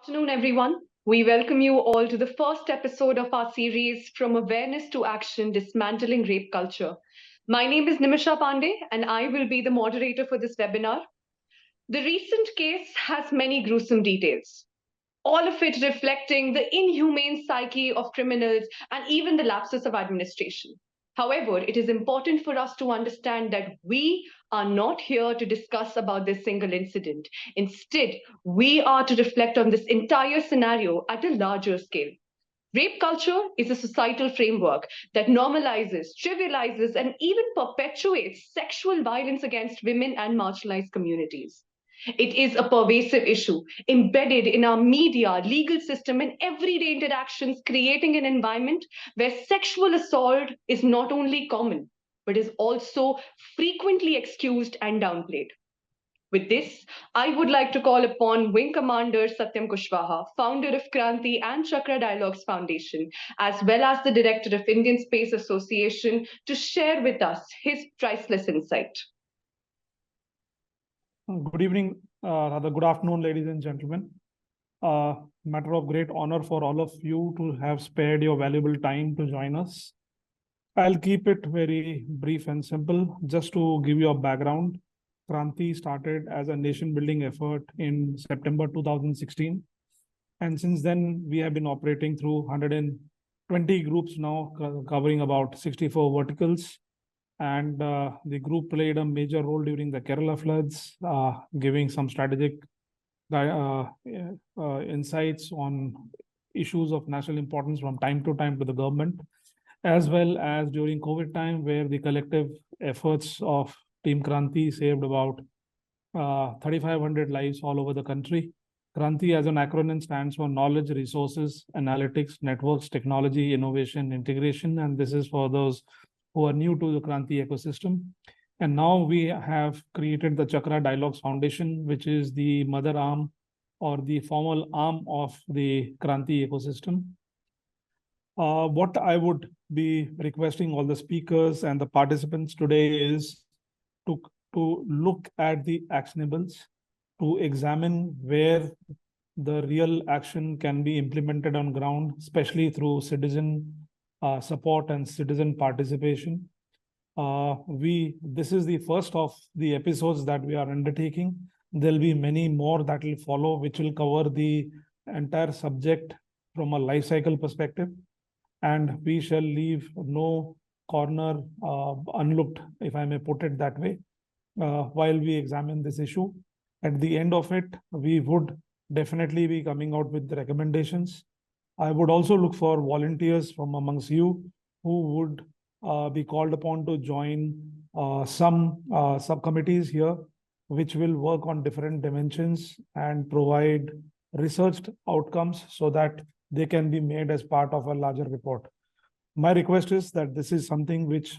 Afternoon, everyone. We welcome you all to the first episode of our series From Awareness to Action Dismantling Rape Culture. My name is Nimisha Pandey, and I will be the moderator for this webinar. The recent case has many gruesome details, all of it reflecting the inhumane psyche of criminals and even the lapses of administration. However, it is important for us to understand that we are not here to discuss about this single incident. Instead, we are to reflect on this entire scenario at a larger scale. Rape culture is a societal framework that normalizes, trivializes, and even perpetuates sexual violence against women and marginalized communities. It is a pervasive issue embedded in our media, legal system, and everyday interactions, creating an environment where sexual assault is not only common, but is also frequently excused and downplayed. With this, I would like to call upon Wing Commander Satyam Kushwaha, founder of KRANTII and Chakra Dialogues Foundation, as well as the director of Indian Space Association, to share with us his priceless insight. Good evening, rather good afternoon, ladies and gentlemen. Matter of great honor for all of you to have spared your valuable time to join us. I'll keep it very brief and simple. Just to give you a background, KRANTII started as a nation-building effort in September 2016. And since then, we have been operating through 120 groups now, covering about 64 verticals. And the group played a major role during the Kerala floods, giving some strategic insights on issues of national importance from time to time to the government, as well as during COVID time, where the collective efforts of Team KRANTII saved about 3,500 lives all over the country. KRANTII as an acronym stands for Knowledge, Resources, Analytics, Networks, Technology, Innovation, Integration. And this is for those who are new to the KRANTII ecosystem. And now we have created the Chakra Dialogues Foundation, which is the mother arm or the formal arm of the KRANTII ecosystem. What I would be requesting all the speakers and the participants today is to look at the actionables, to examine where the real action can be implemented on ground, especially through citizen support and citizen participation. This is the first of the episodes that we are undertaking. There'll be many more that will follow, which will cover the entire subject from a life cycle perspective. And we shall leave no corner unlooked, if I may put it that way, while we examine this issue. At the end of it, we would definitely be coming out with the recommendations. I would also look for volunteers from amongst you who would be called upon to join some subcommittees here, which will work on different dimensions and provide researched outcomes so that they can be made as part of a larger report. My request is that this is something which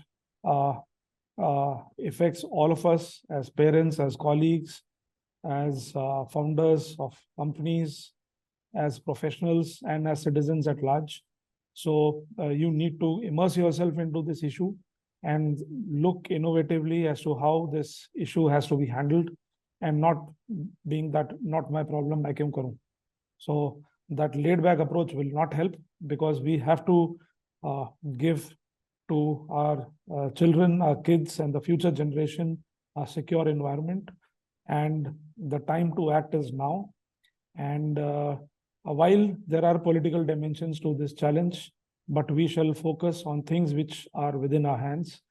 affects all of us as parents, as colleagues, as founders of companies, as professionals, and as citizens at large. So you need to immerse yourself into this issue and look innovatively as to how this issue has to be handled, and not being that not my problem, I can karu. So that laid back approach will not help, because we have to give to our children, our kids, and the future generation a secure environment. And the time to act is now. And while there are political dimensions to this challenge, but we shall focus on things which are within our hands,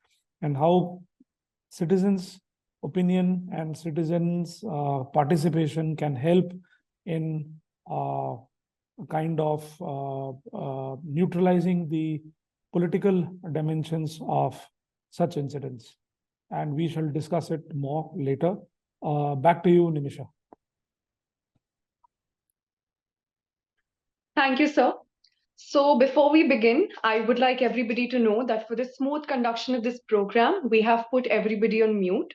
and how citizens' opinion and citizens' participation can help in kind of neutralizing the political dimensions of such incidents. And we shall discuss it more later. Back to you, Nimisha. Thank you, sir. So before we begin, I would like everybody to know that for the smooth conduction of this program, we have put everybody on mute.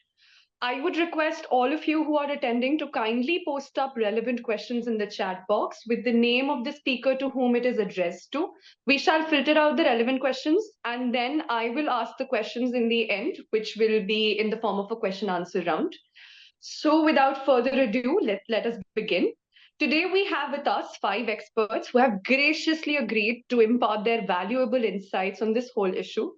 I would request all of you who are attending to kindly post up relevant questions in the chat box with the name of the speaker to whom it is addressed to. We shall filter out the relevant questions, and then I will ask the questions in the end, which will be in the form of a question answer round. So without further ado, let us begin. Today, we have with us 5 experts who have graciously agreed to impart their valuable insights on this whole issue.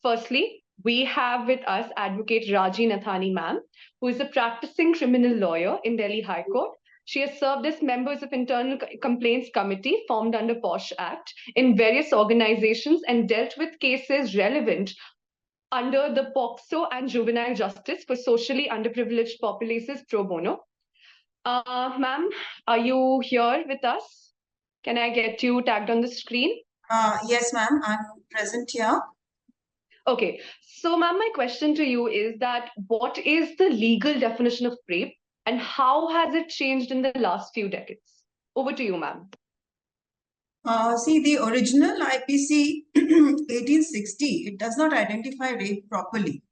Firstly, we have with us Advocate Raji Nathani ma'am, who is a practicing criminal lawyer in Delhi High Court. She has served as members of Internal Complaints Committee formed under POSH Act in various organizations and dealt with cases relevant under the POCSO and Juvenile Justice for socially underprivileged populations pro bono. Ma'am, are you here with us? Can I get you tagged on the screen? Yes, ma'am, I'm present here. Okay, so ma'am, my question to you is that what is the legal definition of rape and how has it changed in the last few decades? Over to you, ma'am. See, the original IPC 1860, it does not identify rape properly,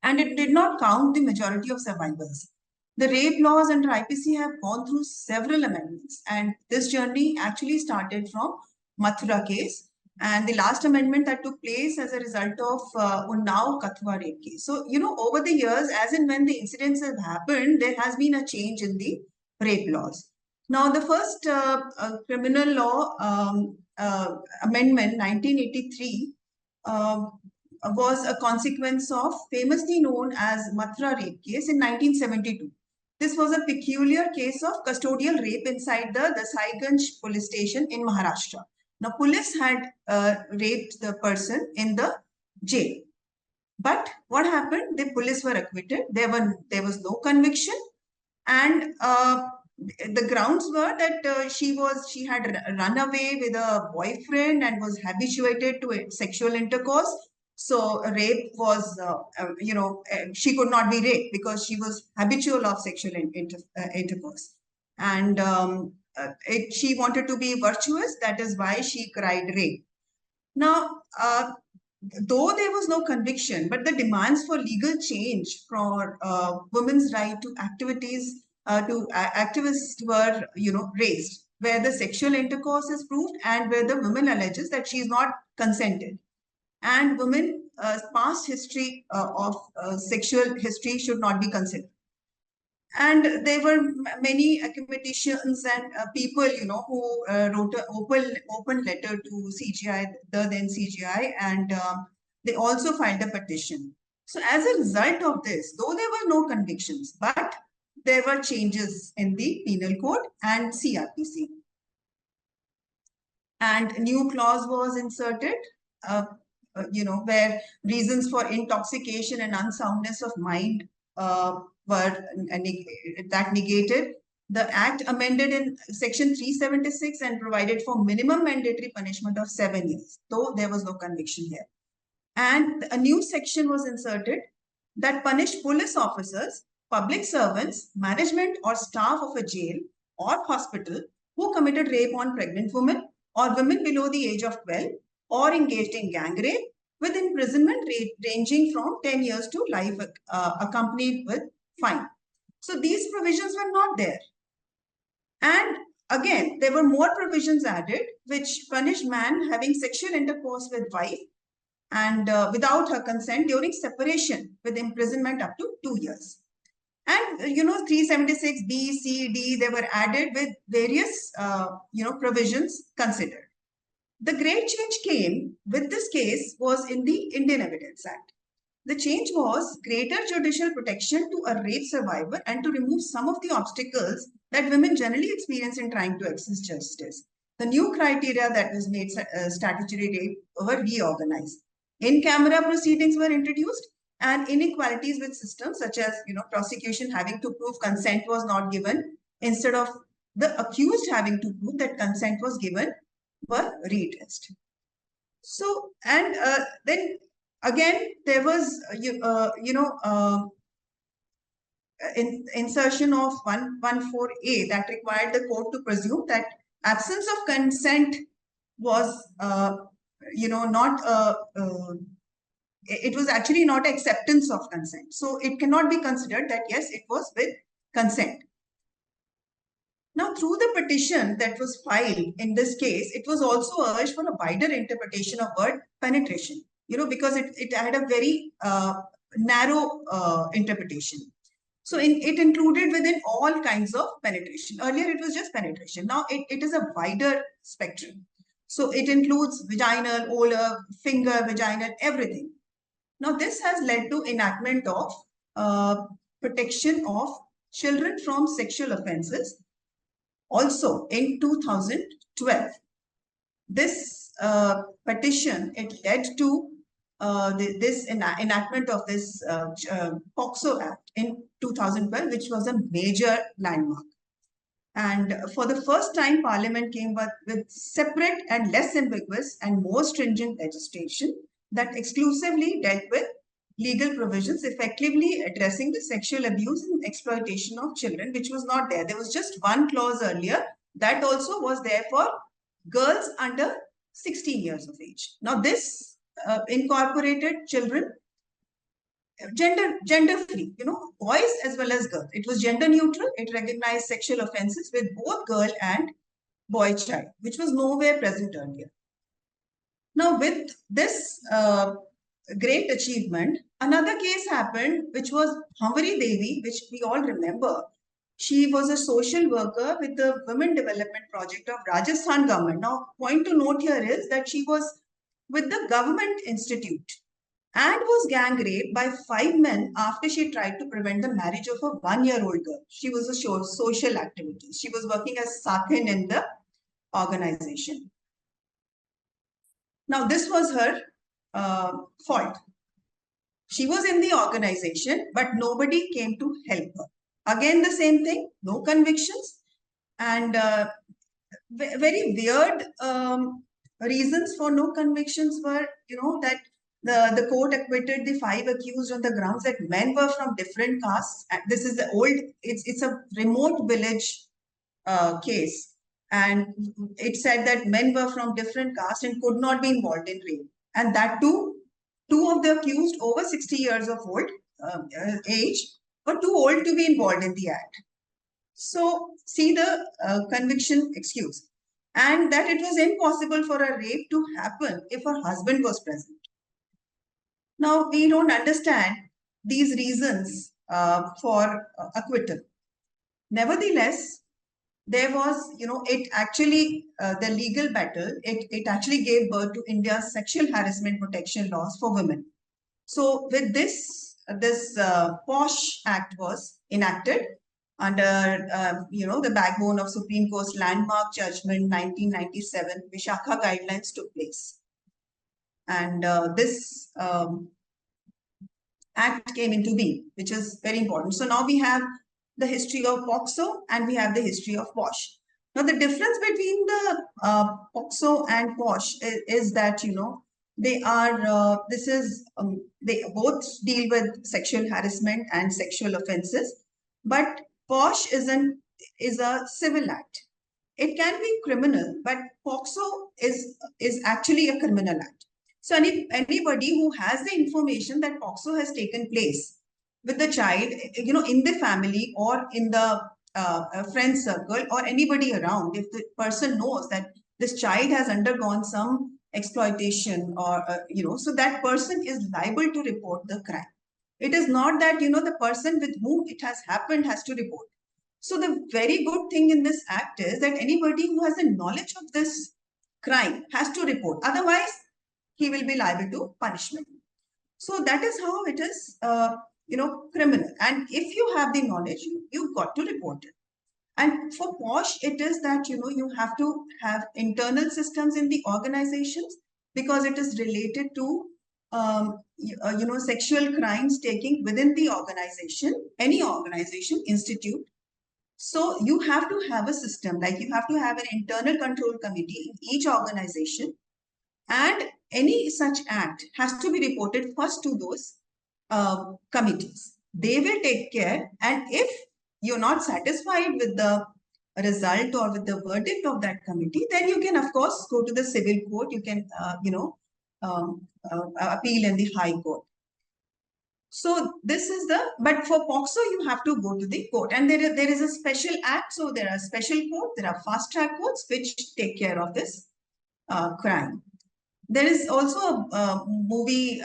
and it did not count the majority of survivors. The rape laws under IPC have gone through several amendments, and this journey actually started from Mathura case, and the last amendment that took place as a result of Unnao Kathua rape case. So, over the years, as and when the incidents have happened, there has been a change in the rape laws. Now, the first criminal law amendment, 1983, was a consequence of famously known as Mathura rape case in 1972. This was a peculiar case of custodial rape inside the Desaiganj police station in Maharashtra. Now, police had raped the person in the jail. But what happened? The police were acquitted. There was no conviction, and the grounds were that she had run away with a boyfriend and was habituated to sexual intercourse. So rape was, she could not be raped because she was habitual of sexual intercourse. And she wanted to be virtuous. That is why she cried rape. Now, though there was no conviction, but the demands for legal change for women's right to activities, activists were, raised, where the sexual intercourse is proved and where the woman alleges that she is not consented. And women past history of sexual history should not be considered. And there were many academicians and people, who wrote an open letter to CGI, the then CGI, and they also filed a petition. So as a result of this, though there were no convictions, but there were changes in the penal code and CRPC. And new clause was inserted, where reasons for intoxication and unsoundness of mind were negated. The Act amended in Section 376 and provided for minimum mandatory punishment of 7 years, though there was no conviction here. And a new section was inserted that punished police officers, public servants, management or staff of a jail or hospital who committed rape on pregnant women or women below the age of 12 or engaged in gang rape, with imprisonment ranging from 10 years to life, accompanied with fine. So these provisions were not there. And again, there were more provisions added which punish man having sexual intercourse with wife and without her consent during separation, with imprisonment up to 2 years. And 376B, C, D, they were added with various provisions considered. The great change came with this case was in the Indian Evidence Act. The change was greater judicial protection to a rape survivor and to remove some of the obstacles that women generally experience in trying to access justice. The new criteria that was made statutory rape were reorganized. In-camera proceedings were introduced, and inequalities with systems such as prosecution having to prove consent was not given instead of the accused having to prove that consent was given were redressed. So, and then again, there was, insertion of 114A that required the court to presume that absence of consent was, it was actually not acceptance of consent. So it cannot be considered that, yes, it was with consent. Now, through the petition that was filed in this case, it was also urged for a wider interpretation of word penetration, because it had a very narrow interpretation. So it included within all kinds of penetration. Earlier, it was just penetration. Now it is a wider spectrum. So it includes vaginal, oral, finger, vaginal, everything. Now, this has led to enactment of protection of children from sexual offences. Also, in 2012, this petition, it led to this enactment of this POCSO Act in 2012, which was a major landmark. And for the first time, Parliament came with separate and less ambiguous and more stringent legislation that exclusively dealt with legal provisions effectively addressing the sexual abuse and exploitation of children, which was not there. There was just one clause earlier that also was there for girls under 16 years of age. Now, this incorporated children gender free, boys as well as girls. It was gender neutral. It recognized sexual offenses with both girl and boy child, which was nowhere present earlier. Now, with this great achievement, another case happened, which was Hamvari Devi, which we all remember. She was a social worker with the Women Development Project of Rajasthan government. Now, point to note here is that she was with the Government Institute and was gang raped by 5 men after she tried to prevent the marriage of a 1-year-old girl. She was a social activist. She was working as Sathin in the organization. Now, this was her fault. She was in the organization, but nobody came to help her. Again, the same thing, no convictions, and very weird reasons for no convictions were, that the court acquitted the 5 accused on the grounds that men were from different castes. And this is the old, it's a remote village case. And it said that men were from different castes and could not be involved in rape. And that too, 2 of the accused over 60 years of old age were too old to be involved in the act. So see the conviction excuse. And that it was impossible for a rape to happen if her husband was present. Now, we don't understand these reasons for acquittal. Nevertheless, there was, it actually, the legal battle, it actually gave birth to India's sexual harassment protection laws for women. So with this POSH Act was enacted under, the backbone of Supreme Court's landmark judgment 1997, Vishakha guidelines took place. And this act came into being, which is very important. So now we have the history of POCSO and we have the history of POSH. Now, the difference between the POCSO and POSH is that, they are, they both deal with sexual harassment and sexual offenses, but POSH is a civil act. It can be criminal, but POCSO is actually a criminal act. So anybody who has the information that POCSO has taken place with the child, in the family or in the friend circle or anybody around, if the person knows that this child has undergone some exploitation or, so that person is liable to report the crime. It is not that, the person with whom it has happened has to report. So the very good thing in this act is that anybody who has a knowledge of this crime has to report. Otherwise, he will be liable to punishment. So that is how it is, criminal. And if you have the knowledge, you've got to report it. And for POSH, it is that, you have to have internal systems in the organizations because it is related to, sexual crimes taking within the organization, any organization, institute. So you have to have a system, like you have to have an internal control committee in each organization. And any such act has to be reported first to those committees. They will take care. And if you're not satisfied with the result or with the verdict of that committee, then you can, of course, go to the civil court. You can, appeal in the high court. So this is but for POCSO, you have to go to the court. And there is a special act. So there are special courts, there are fast track courts, which take care of this crime. There is also a movie,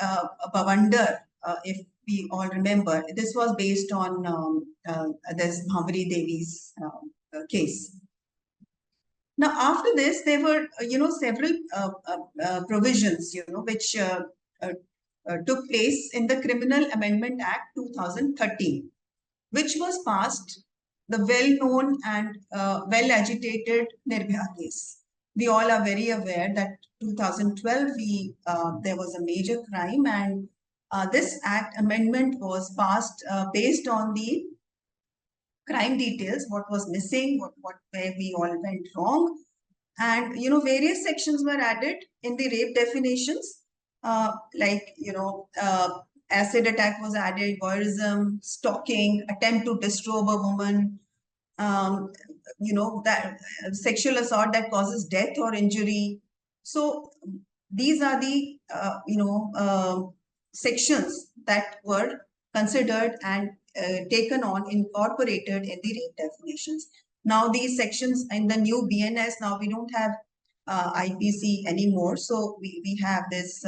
Bawandar, if we all remember, this was based on this Bhavari Devi's case. Now, after this, there were, several provisions, which took place in the Criminal Amendment Act 2013, which was passed, the well-known and well-agitated Nirbhaya case. We all are very aware that 2012, there was a major crime, and this act amendment was passed based on the crime details, what was missing, where we all went wrong. And, various sections were added in the rape definitions, like, acid attack was added, voyeurism, stalking, attempt to disrobe a woman, that sexual assault that causes death or injury. So these are the, sections that were considered and taken on, incorporated in the rape definitions. Now these sections in the new BNS, now we don't have IPC anymore. So we have this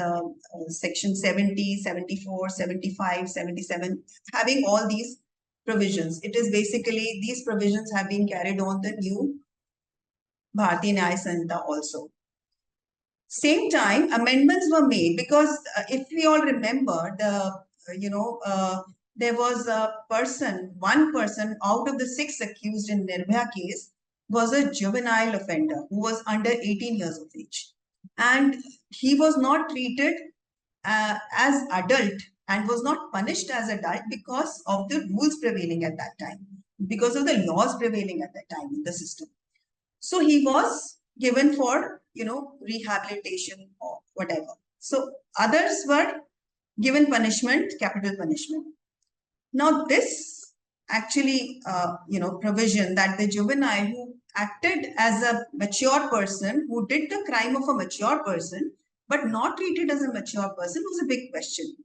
section 70, 74, 75, 77, having all these provisions. It is basically, these provisions have been carried on the new Bharatiya Nyaya Sanhita also. Same time, amendments were made because if we all remember, there was one person out of the 6 accused in Nirbhaya case was a juvenile offender who was under 18 years of age. And he was not treated as adult and was not punished as adult because of the rules prevailing at that time, because of the laws prevailing at that time in the system. So he was given for, rehabilitation or whatever. So others were given punishment, capital punishment. Now this actually, provision that the juvenile who acted as a mature person, who did the crime of a mature person, but not treated as a mature person, was a big question.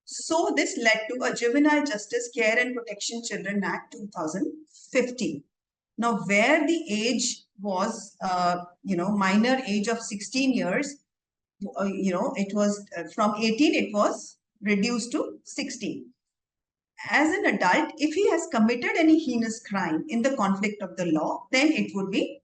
So this led to a Juvenile Justice Care and Protection Children Act 2015. Now, where the age was, minor age of 16 years, it was from 18, it was reduced to 16. As an adult, if he has committed any heinous crime in the conflict of the law, then it would be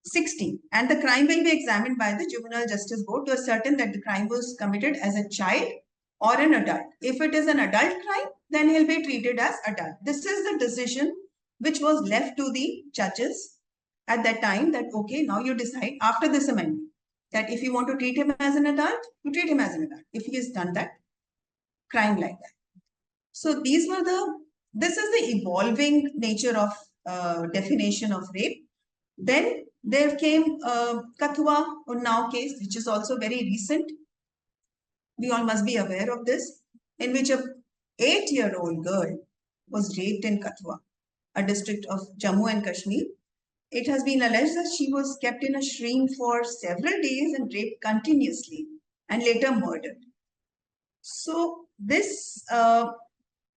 16. And the crime will be examined by the Juvenile Justice Board to ascertain that the crime was committed as a child or an adult. If it is an adult crime, then he'll be treated as adult. This is the decision which was left to the judges at that time, that, okay, now you decide after this amendment that if you want to treat him as an adult, you treat him as an adult if he has done that crime like that. So this is the evolving nature of definition of rape. Then there came Kathua Unnao case, which is also very recent. We all must be aware of this, in which a 8-year-old girl was raped in Kathua, a district of Jammu and Kashmir. It has been alleged that she was kept in a shrine for several days and raped continuously and later murdered. So this was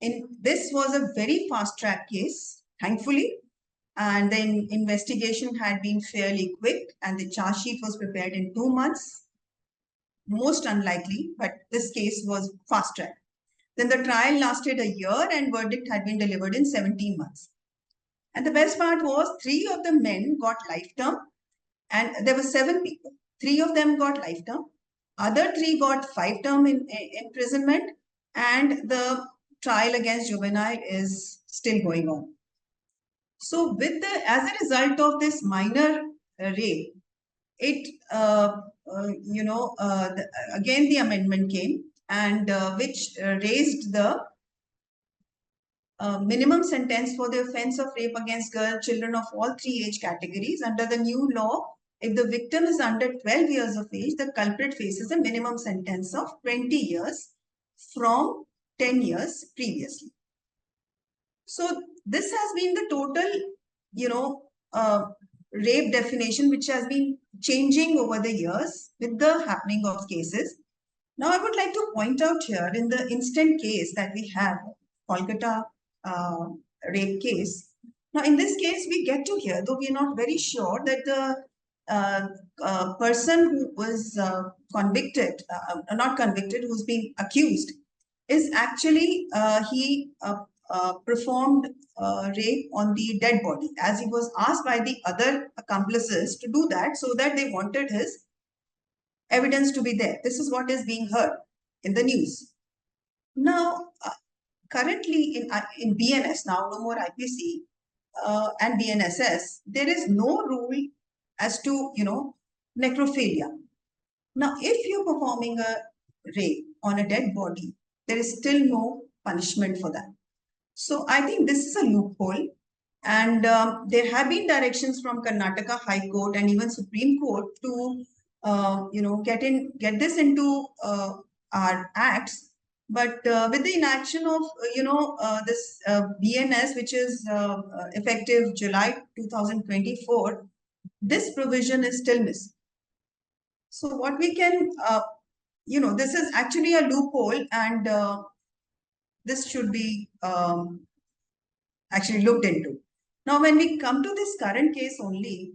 a very fast-track case, thankfully, and then investigation had been fairly quick and the charge sheet was prepared in 2 months. Most unlikely, but this case was fast-track. Then the trial lasted a year and verdict had been delivered in 17 months. And the best part was 3 of the men got life term, and there were 7 people. 3 of them got life term. Other 3 got 5 term in imprisonment, and the trial against juvenile is still going on. So as a result of this minor rape, it, again the amendment came, and which raised the minimum sentence for the offense of rape against children of all 3 age categories. Under the new law, if the victim is under 12 years of age, the culprit faces a minimum sentence of 20 years from 10 years previously. So this has been the total, rape definition, which has been changing over the years with the happening of cases. Now, I would like to point out here in the instant case that we have, Kolkatta rape case. Now, in this case, we get to hear, though we are not very sure, that the person who was convicted, not convicted, who's being accused, is actually he performed rape on the dead body, as he was asked by the other accomplices to do that, so that they wanted his evidence to be there. This is what is being heard in the news. Now, currently in BNS, now no more IPC and BNSS, there is no rule as to, necrophilia. Now, if you're performing a rape on a dead body, there is still no punishment for that. So I think this is a loophole. And there have been directions from Karnataka High Court and even Supreme Court to, get this into our acts. But with the inaction of, this BNS, which is effective July 2024, this provision is still missing. So what we can, this is actually a loophole, and this should be actually looked into. Now, when we come to this current case only,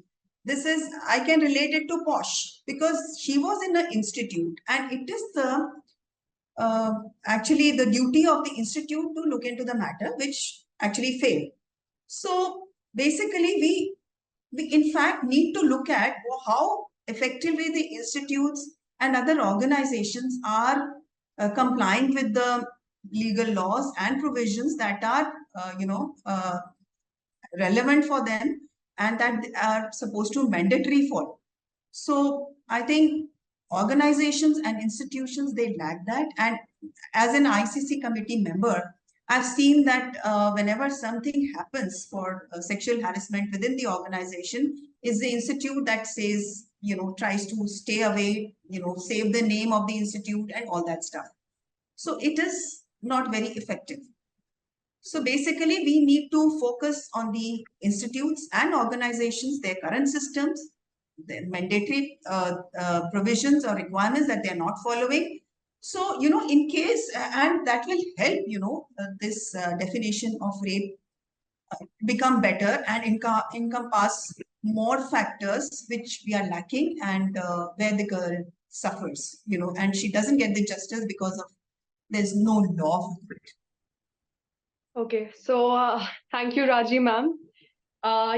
I can relate it to Posh, because she was in an institute, and it is actually the duty of the institute to look into the matter, which actually failed. So basically, we in fact need to look at how effectively the institutes and other organizations are complying with the legal laws and provisions that are, relevant for them and that are supposed to mandatory for. So I think organizations and institutions, they lack that. And as an ICC committee member, I've seen that whenever something happens for sexual harassment within the organization, is the institute that says, tries to stay away, save the name of the institute and all that stuff. So it is not very effective. So basically, we need to focus on the institutes and organizations, their current systems, their mandatory provisions or requirements that they're not following. So, in case, and that will help, this definition of rape become better and encompass more factors which we are lacking, and where the girl suffers, and she doesn't get the justice because of there's no law for it. Okay, so thank you, Raji ma'am.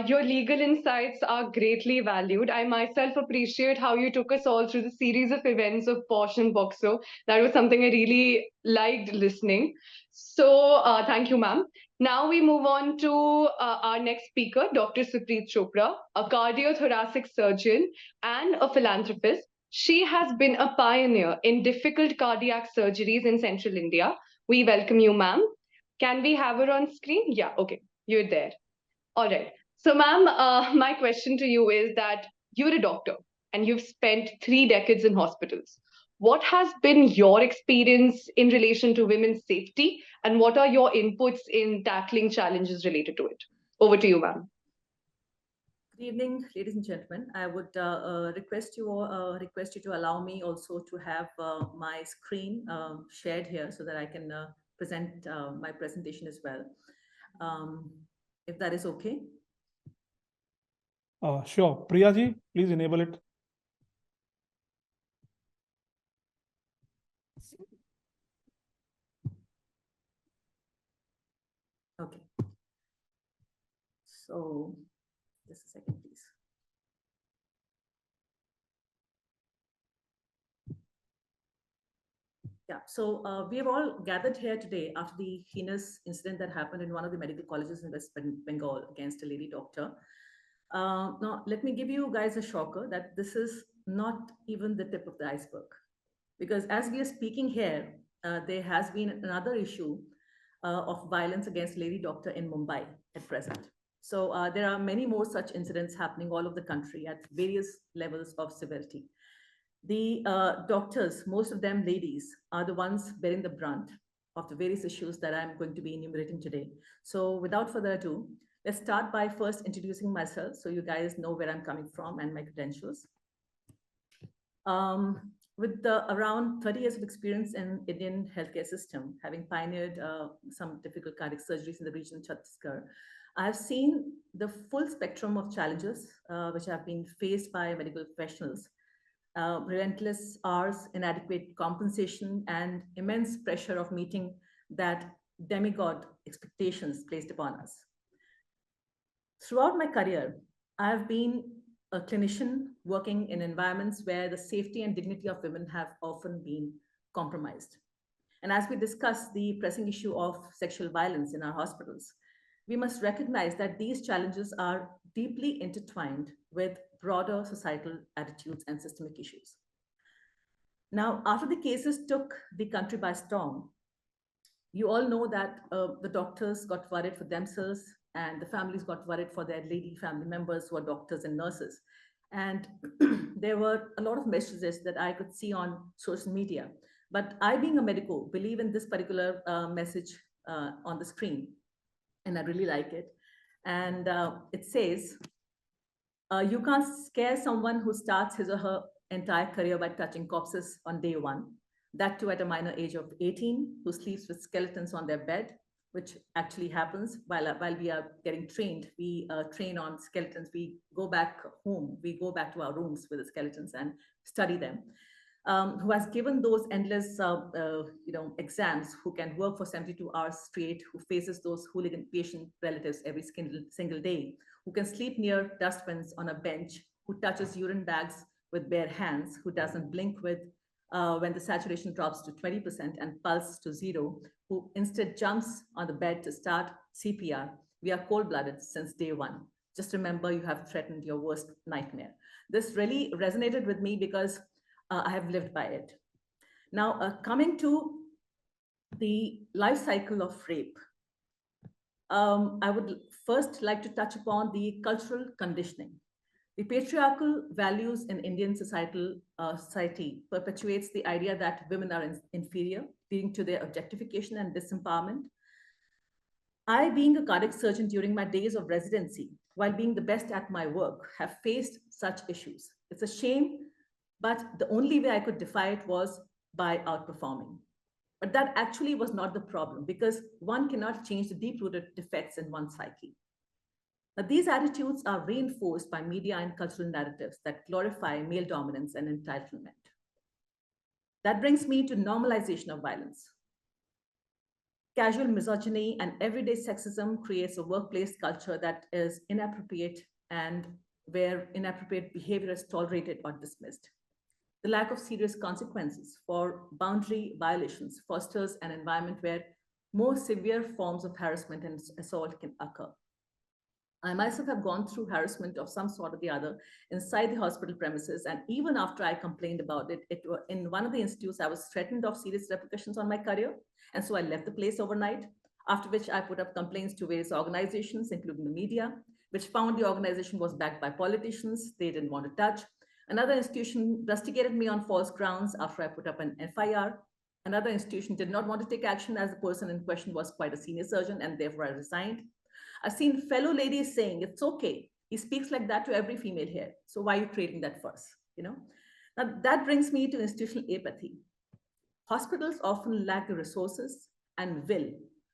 Your legal insights are greatly valued. I myself appreciate how you took us all through the series of events of Posh and Boxo. That was something I really liked listening. So thank you, ma'am. Now we move on to our next speaker, Dr. Supreet Chopra, a cardiothoracic surgeon and a philanthropist. She has been a pioneer in difficult cardiac surgeries in central India. We welcome you, ma'am. Can we have her on screen? Yeah, okay, you're there. All right. So, ma'am, my question to you is that you're a doctor and you've spent 3 decades in hospitals. What has been your experience in relation to women's safety, and what are your inputs in tackling challenges related to it? Over to you, ma'am. Good evening, ladies and gentlemen. I would request you to allow me also to have my screen shared here so that I can present my presentation as well. If that is okay. Sure. Priyaji, please enable it. Okay. So, just a second, please. Yeah, so we have all gathered here today after the heinous incident that happened in one of the medical colleges in West Bengal against a lady doctor. Now, let me give you guys a shocker that this is not even the tip of the iceberg. Because as we are speaking here, there has been another issue of violence against lady doctor in Mumbai at present. So there are many more such incidents happening all over the country at various levels of severity. The doctors, most of them ladies, are the ones bearing the brunt of the various issues that I'm going to be enumerating today. So without further ado, let's start by first introducing myself so you guys know where I'm coming from and my credentials. With around 30 years of experience in Indian healthcare system, having pioneered some difficult cardiac surgeries in the region of Chhattisgarh, I have seen the full spectrum of challenges which have been faced by medical professionals relentless hours, inadequate compensation, and immense pressure of meeting that demigod expectations placed upon us. Throughout my career, I have been a clinician working in environments where the safety and dignity of women have often been compromised. And as we discuss the pressing issue of sexual violence in our hospitals, we must recognize that these challenges are deeply intertwined with broader societal attitudes and systemic issues. Now, after the cases took the country by storm, you all know that the doctors got worried for themselves and the families got worried for their lady family members who are doctors and nurses. And there were a lot of messages that I could see on social media. But I, being a medico, believe in this particular message on the screen, and I really like it. And it says, you can't scare someone who starts his or her entire career by touching corpses on day one. That too at a minor age of 18, who sleeps with skeletons on their bed, which actually happens while we are getting trained. We train on skeletons. We go back home. We go back to our rooms with the skeletons and study them. Who has given those endless exams, who can work for 72 hours straight, who faces those hooligan patient relatives every single day, who can sleep near dustbins on a bench, who touches urine bags with bare hands, who doesn't blink when the saturation drops to 20% and pulse to 0, who instead jumps on the bed to start CPR. We are cold-blooded since day one. Just remember, you have threatened your worst nightmare. This really resonated with me because I have lived by it. Now, coming to the life cycle of rape, I would first like to touch upon the cultural conditioning. The patriarchal values in Indian society perpetuates the idea that women are inferior, leading to their objectification and disempowerment. I, being a cardiac surgeon during my days of residency, while being the best at my work, have faced such issues. It's a shame, but the only way I could defy it was by outperforming. But that actually was not the problem, because one cannot change the deep-rooted defects in one's psyche. Now, these attitudes are reinforced by media and cultural narratives that glorify male dominance and entitlement. That brings me to normalization of violence. Casual misogyny and everyday sexism creates a workplace culture that is inappropriate and where inappropriate behavior is tolerated or dismissed. The lack of serious consequences for boundary violations fosters an environment where more severe forms of harassment and assault can occur. I myself have gone through harassment of some sort or the other inside the hospital premises, and even after I complained about it, in one of the institutes, I was threatened of serious repercussions on my career, and so I left the place overnight, after which I put up complaints to various organizations, including the media, which found the organization was backed by politicians they didn't want to touch. Another institution rusticated me on false grounds after I put up an FIR. Another institution did not want to take action as the person in question was quite a senior surgeon, and therefore I resigned. I've seen fellow ladies saying, it's okay. He speaks like that to every female here. So why are you creating that fuss? Now that brings me to institutional apathy. Hospitals often lack the resources and will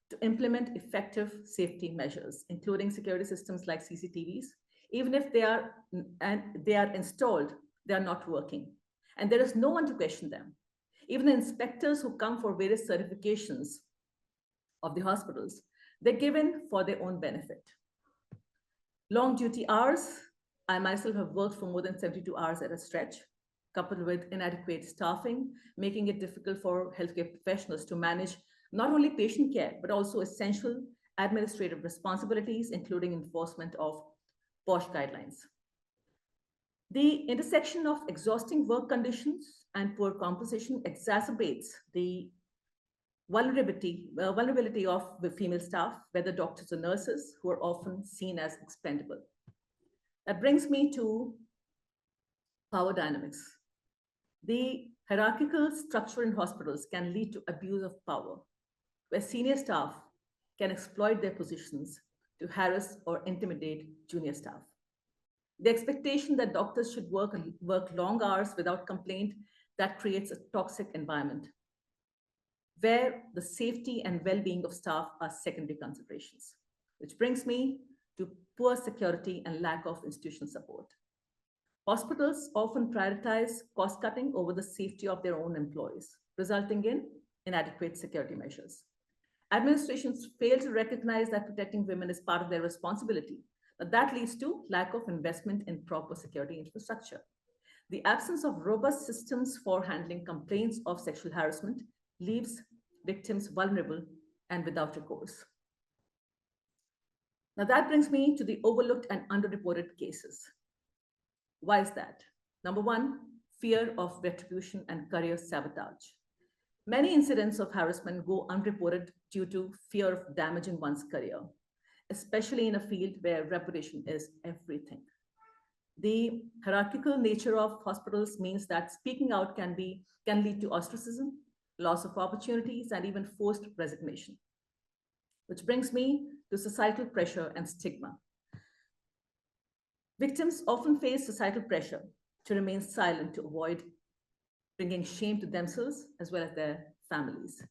to implement effective safety measures, including security systems like CCTVs. Even if they are installed, they are not working. And there is no one to question them. Even the inspectors who come for various certifications of the hospitals, they're given for their own benefit. Long duty hours. I myself have worked for more than 72 hours at a stretch, coupled with inadequate staffing, making it difficult for healthcare professionals to manage not only patient care, but also essential administrative responsibilities, including enforcement of POSH guidelines. The intersection of exhausting work conditions and poor compensation exacerbates the vulnerability of the female staff, whether doctors or nurses, who are often seen as expendable. That brings me to power dynamics. The hierarchical structure in hospitals can lead to abuse of power, where senior staff can exploit their positions to harass or intimidate junior staff. The expectation that doctors should work long hours without complaint, that creates a toxic environment, where the safety and well-being of staff are secondary considerations, which brings me to poor security and lack of institutional support. Hospitals often prioritize cost cutting over the safety of their own employees, resulting in inadequate security measures. Administrations fail to recognize that protecting women is part of their responsibility, but that leads to lack of investment in proper security infrastructure. The absence of robust systems for handling complaints of sexual harassment leaves victims vulnerable and without recourse. Now, that brings me to the overlooked and underreported cases. Why is that? Number one, fear of retribution and career sabotage. Many incidents of harassment go unreported due to fear of damaging one's career, especially in a field where reputation is everything. The hierarchical nature of hospitals means that speaking out can lead to ostracism, loss of opportunities, and even forced resignation. Which brings me to societal pressure and stigma. Victims often face societal pressure to remain silent to avoid bringing shame to themselves as well as their families.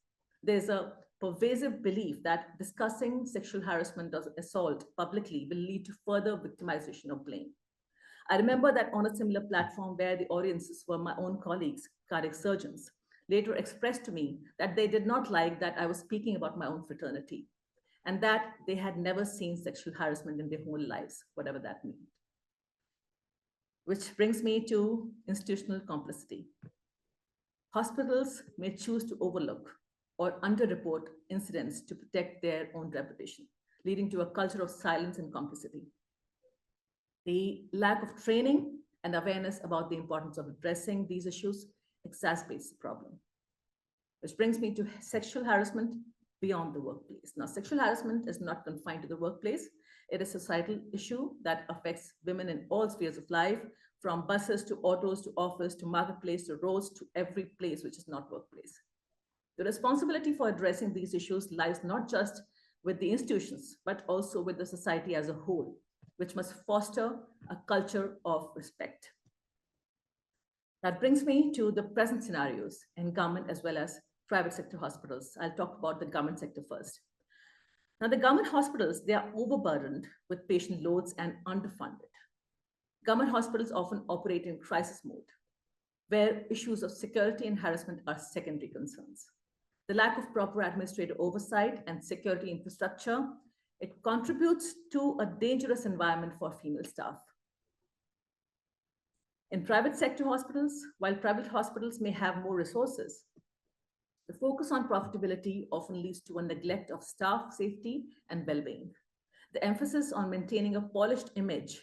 There's a pervasive belief that discussing sexual harassment or assault publicly will lead to further victimization or blame. I remember that on a similar platform where the audiences were my own colleagues, cardiac surgeons, later expressed to me that they did not like that I was speaking about my own fraternity and that they had never seen sexual harassment in their whole lives, whatever that meant. Which brings me to institutional complicity. Hospitals may choose to overlook or underreport incidents to protect their own reputation, leading to a culture of silence and complicity. The lack of training and awareness about the importance of addressing these issues exacerbates the problem. Which brings me to sexual harassment beyond the workplace. Now, sexual harassment is not confined to the workplace. It is a societal issue that affects women in all spheres of life, from buses to autos to office to marketplace to roads to every place which is not workplace. The responsibility for addressing these issues lies not just with the institutions, but also with the society as a whole, which must foster a culture of respect. That brings me to the present scenarios in government as well as private sector hospitals. I'll talk about the government sector first. Now, the government hospitals, they are overburdened with patient loads and underfunded. Government hospitals often operate in crisis mode, where issues of security and harassment are secondary concerns. The lack of proper administrative oversight and security infrastructure, it contributes to a dangerous environment for female staff. In private sector hospitals, while private hospitals may have more resources, the focus on profitability often leads to a neglect of staff safety and well-being. The emphasis on maintaining a polished image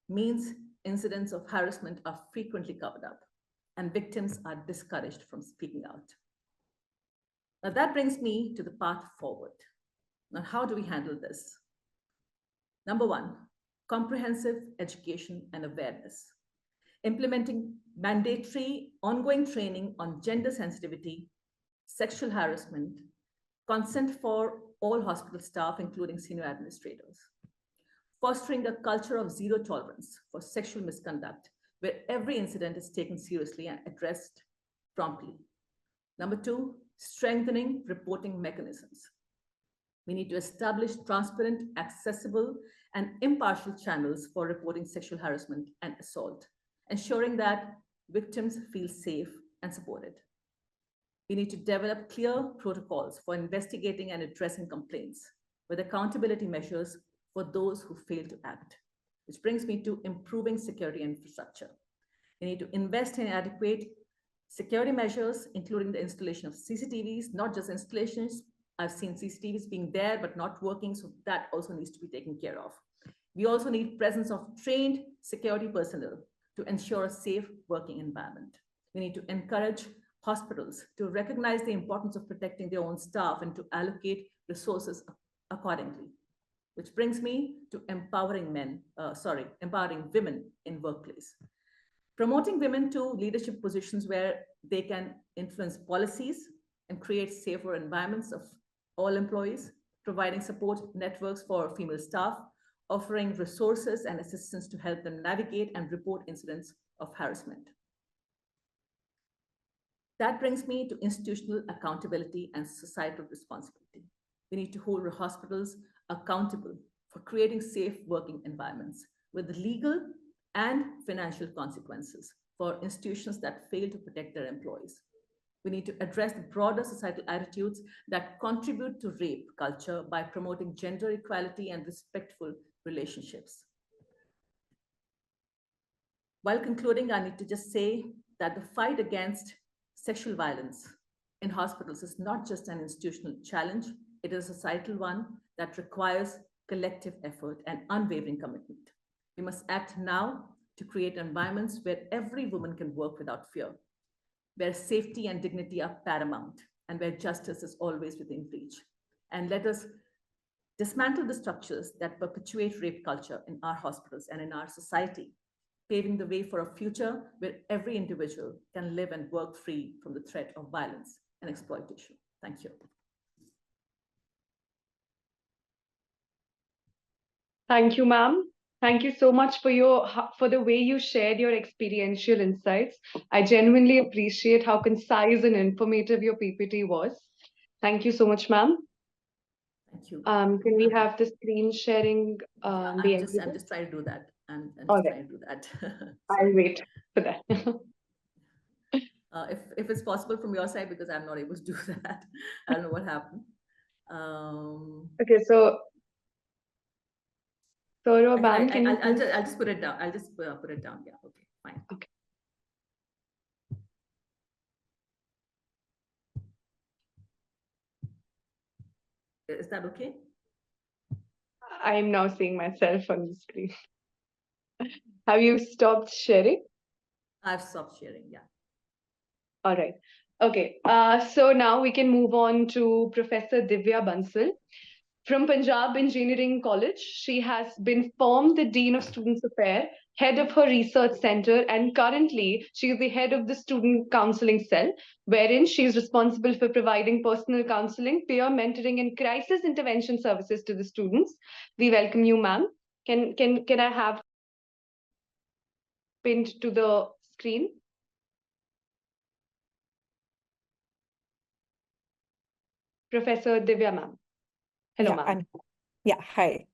means incidents of harassment are frequently covered up and victims are discouraged from speaking out. Now that brings me to the path forward. Now, how do we handle this? Number one, comprehensive education and awareness. Implementing mandatory ongoing training on gender sensitivity, sexual harassment, consent for all hospital staff, including senior administrators. Fostering a culture of zero tolerance for sexual misconduct, where every incident is taken seriously and addressed promptly. Number two, strengthening reporting mechanisms. We need to establish transparent, accessible, and impartial channels for reporting sexual harassment and assault, ensuring that victims feel safe and supported. We need to develop clear protocols for investigating and addressing complaints with accountability measures for those who fail to act. Which brings me to improving security infrastructure. We need to invest in adequate security measures, including the installation of CCTVs, not just installations. I've seen CCTVs being there, but not working, so that also needs to be taken care of. We also need presence of trained security personnel to ensure a safe working environment. We need to encourage hospitals to recognize the importance of protecting their own staff and to allocate resources accordingly. Which brings me to empowering women in workplace. Promoting women to leadership positions where they can influence policies and create safer environments of all employees, providing support networks for female staff, offering resources and assistance to help them navigate and report incidents of harassment. That brings me to institutional accountability and societal responsibility. We need to hold hospitals accountable for creating safe working environments with legal and financial consequences for institutions that fail to protect their employees. We need to address the broader societal attitudes that contribute to rape culture by promoting gender equality and respectful relationships. While concluding, I need to just say that the fight against sexual violence in hospitals is not just an institutional challenge, it is a societal one that requires collective effort and unwavering commitment. We must act now to create environments where every woman can work without fear, where safety and dignity are paramount, and where justice is always within reach. And let us dismantle the structures that perpetuate rape culture in our hospitals and in our society, paving the way for a future where every individual can live and work free from the threat of violence and exploitation. Thank you. Thank you, ma'am. Thank you so much for the way you shared your experiential insights. I genuinely appreciate how concise and informative your PPT was. Thank you so much, ma'am. Thank you. Can we have the screen sharing be I'm enabled? just trying to do that. I'm All just right. trying to do that. I'll wait for that. If it's possible from your side, because I'm not able to do that. I don't know what happened. Okay, so ma'am, can you I'll just put it down. I'll just put it down. Yeah. Okay. Fine. Okay. Is that okay? I'm now seeing myself on the screen. Have you stopped sharing? I've stopped sharing. Yeah. All right. Okay. So now we can move on to Professor Divya Bansal. From Punjab Engineering College, she has been formed the Dean of Students Affairs, head of her research center, and currently she is the head of the Student Counseling Cell, wherein she is responsible for providing personal counseling, peer mentoring, and crisis intervention services to the students. We welcome you, ma'am. Can I have pinned to the screen? Professor Divya, ma'am. Hello, ma'am. Hi.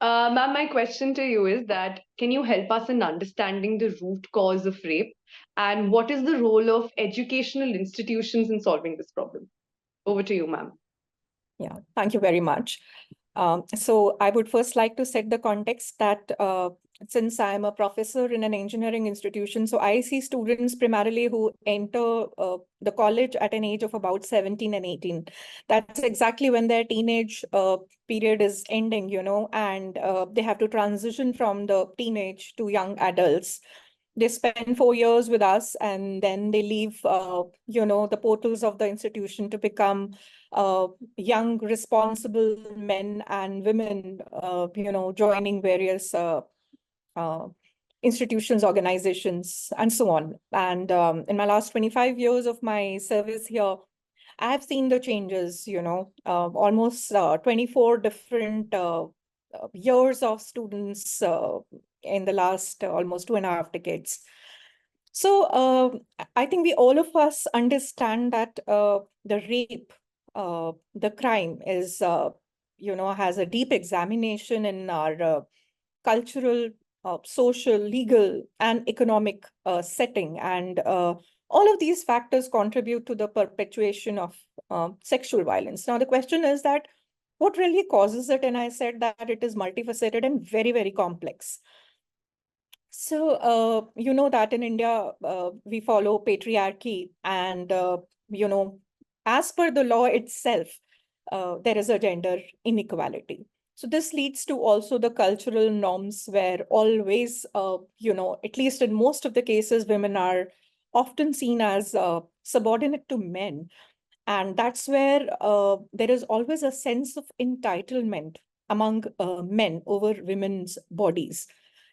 Ma'am, my question to you is that can you help us in understanding the root cause of rape and what is the role of educational institutions in solving this problem? Over to you, ma'am. Yeah, thank you very much. So I would first like to set the context that since I'm a professor in an engineering institution, so I see students primarily who enter the college at an age of about 17 and 18. That's exactly when their teenage period is ending, and they have to transition from the teenage to young adults. They spend 4 years with us and then they leave, the portals of the institution to become young, responsible men and women, joining various institutions, organizations, and so on. And in my last 25 years of my service here, I have seen the changes, almost 24 different years of students in the last almost 2.5 decades. So I think all of us understand that the rape, the crime is, has a deep examination in our cultural, social, legal, and economic setting. And all of these factors contribute to the perpetuation of sexual violence. Now, the question is that what really causes it? And I said that it is multifaceted and very, very complex. So, you know that in India, we follow patriarchy and, as per the law itself, there is a gender inequality. So this leads to also the cultural norms where always, at least in most of the cases, women are often seen as subordinate to men. And that's where there is always a sense of entitlement among men over women's bodies.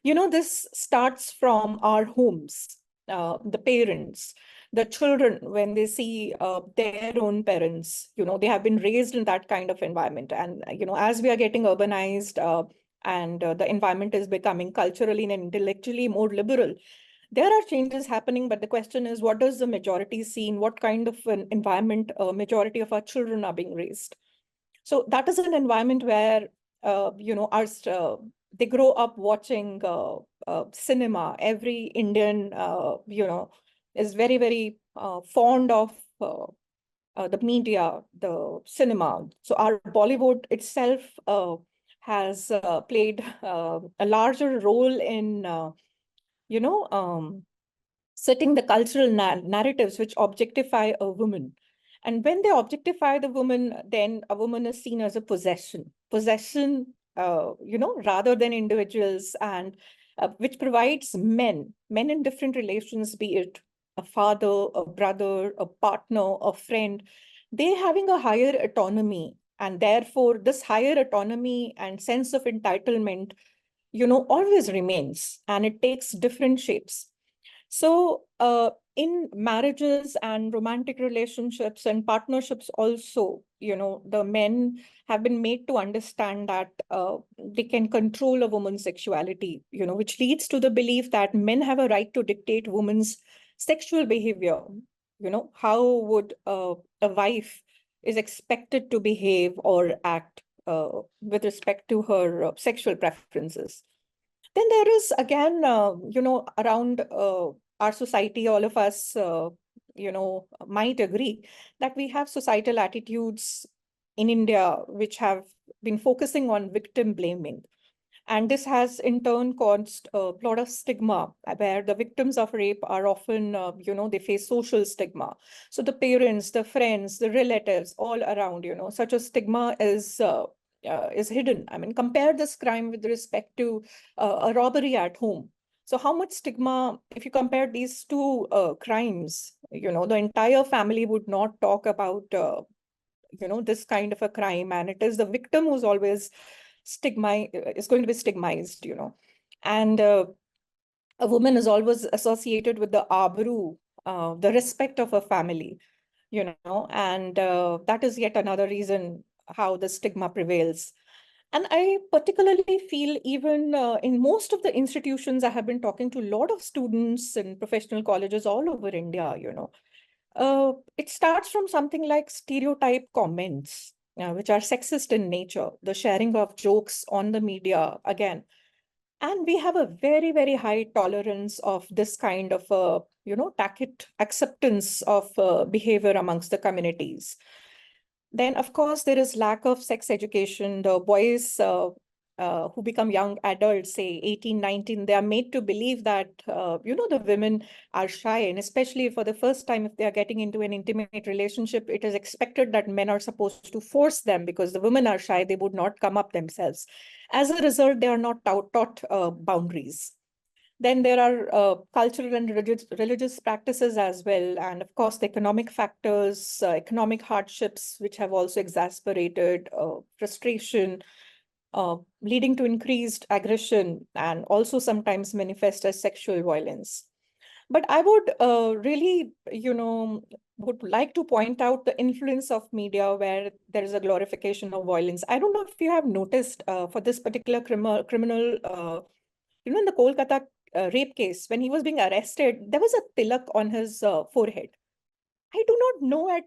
This starts from our homes, the parents, the children, when they see their own parents, they have been raised in that kind of environment. And, as we are getting urbanized and the environment is becoming culturally and intellectually more liberal, there are changes happening, but the question is, what does the majority see? In what kind of an environment majority of our children are being raised? So that is an environment where, they grow up watching cinema. Every Indian, is very, very fond of the media, the cinema. So our Bollywood itself has played a larger role in, setting the cultural narratives which objectify a woman. And when they objectify the woman, then a woman is seen as a possession, rather than individuals, and which provides men in different relations, be it a father, a brother, a partner, a friend, they having a higher autonomy. And therefore, this higher autonomy and sense of entitlement, always remains, and it takes different shapes. So in marriages and romantic relationships and partnerships also, the men have been made to understand that they can control a woman's sexuality, which leads to the belief that men have a right to dictate women's sexual behavior. How would a wife is expected to behave or act with respect to her sexual preferences. Then there is again, around our society, all of us, might agree that we have societal attitudes in India which have been focusing on victim blaming. And this has in turn caused a lot of stigma, where the victims of rape are often, they face social stigma. So the parents, the friends, the relatives, all around, such a stigma is hidden. I mean, compare this crime with respect to a robbery at home. So how much stigma, if you compare these two crimes, the entire family would not talk about, this kind of a crime. And it is the victim who's always is going to be stigmatized, And a woman is always associated with the abru, the respect of a family, and that is yet another reason how the stigma prevails. And I particularly feel even in most of the institutions, I have been talking to a lot of students in professional colleges all over India, it starts from something like stereotype comments, which are sexist in nature, the sharing of jokes on the media again. And we have a very, very high tolerance of this kind of, tacit acceptance of behavior amongst the communities. Then, of course, there is lack of sex education. The boys who become young adults, say 18, 19, they are made to believe that, the women are shy. And especially for the first time, if they are getting into an intimate relationship, it is expected that men are supposed to force them because the women are shy. They would not come up themselves. As a result, they are not taught boundaries. Then there are cultural and religious practices as well. And of course, the economic factors, economic hardships, which have also exacerbated frustration, leading to increased aggression and also sometimes manifest as sexual violence. But I would really, would like to point out the influence of media where there is a glorification of violence. I don't know if you have noticed for this particular criminal, in the Kolkatta rape case, when he was being arrested, there was a tilak on his forehead. I do not know at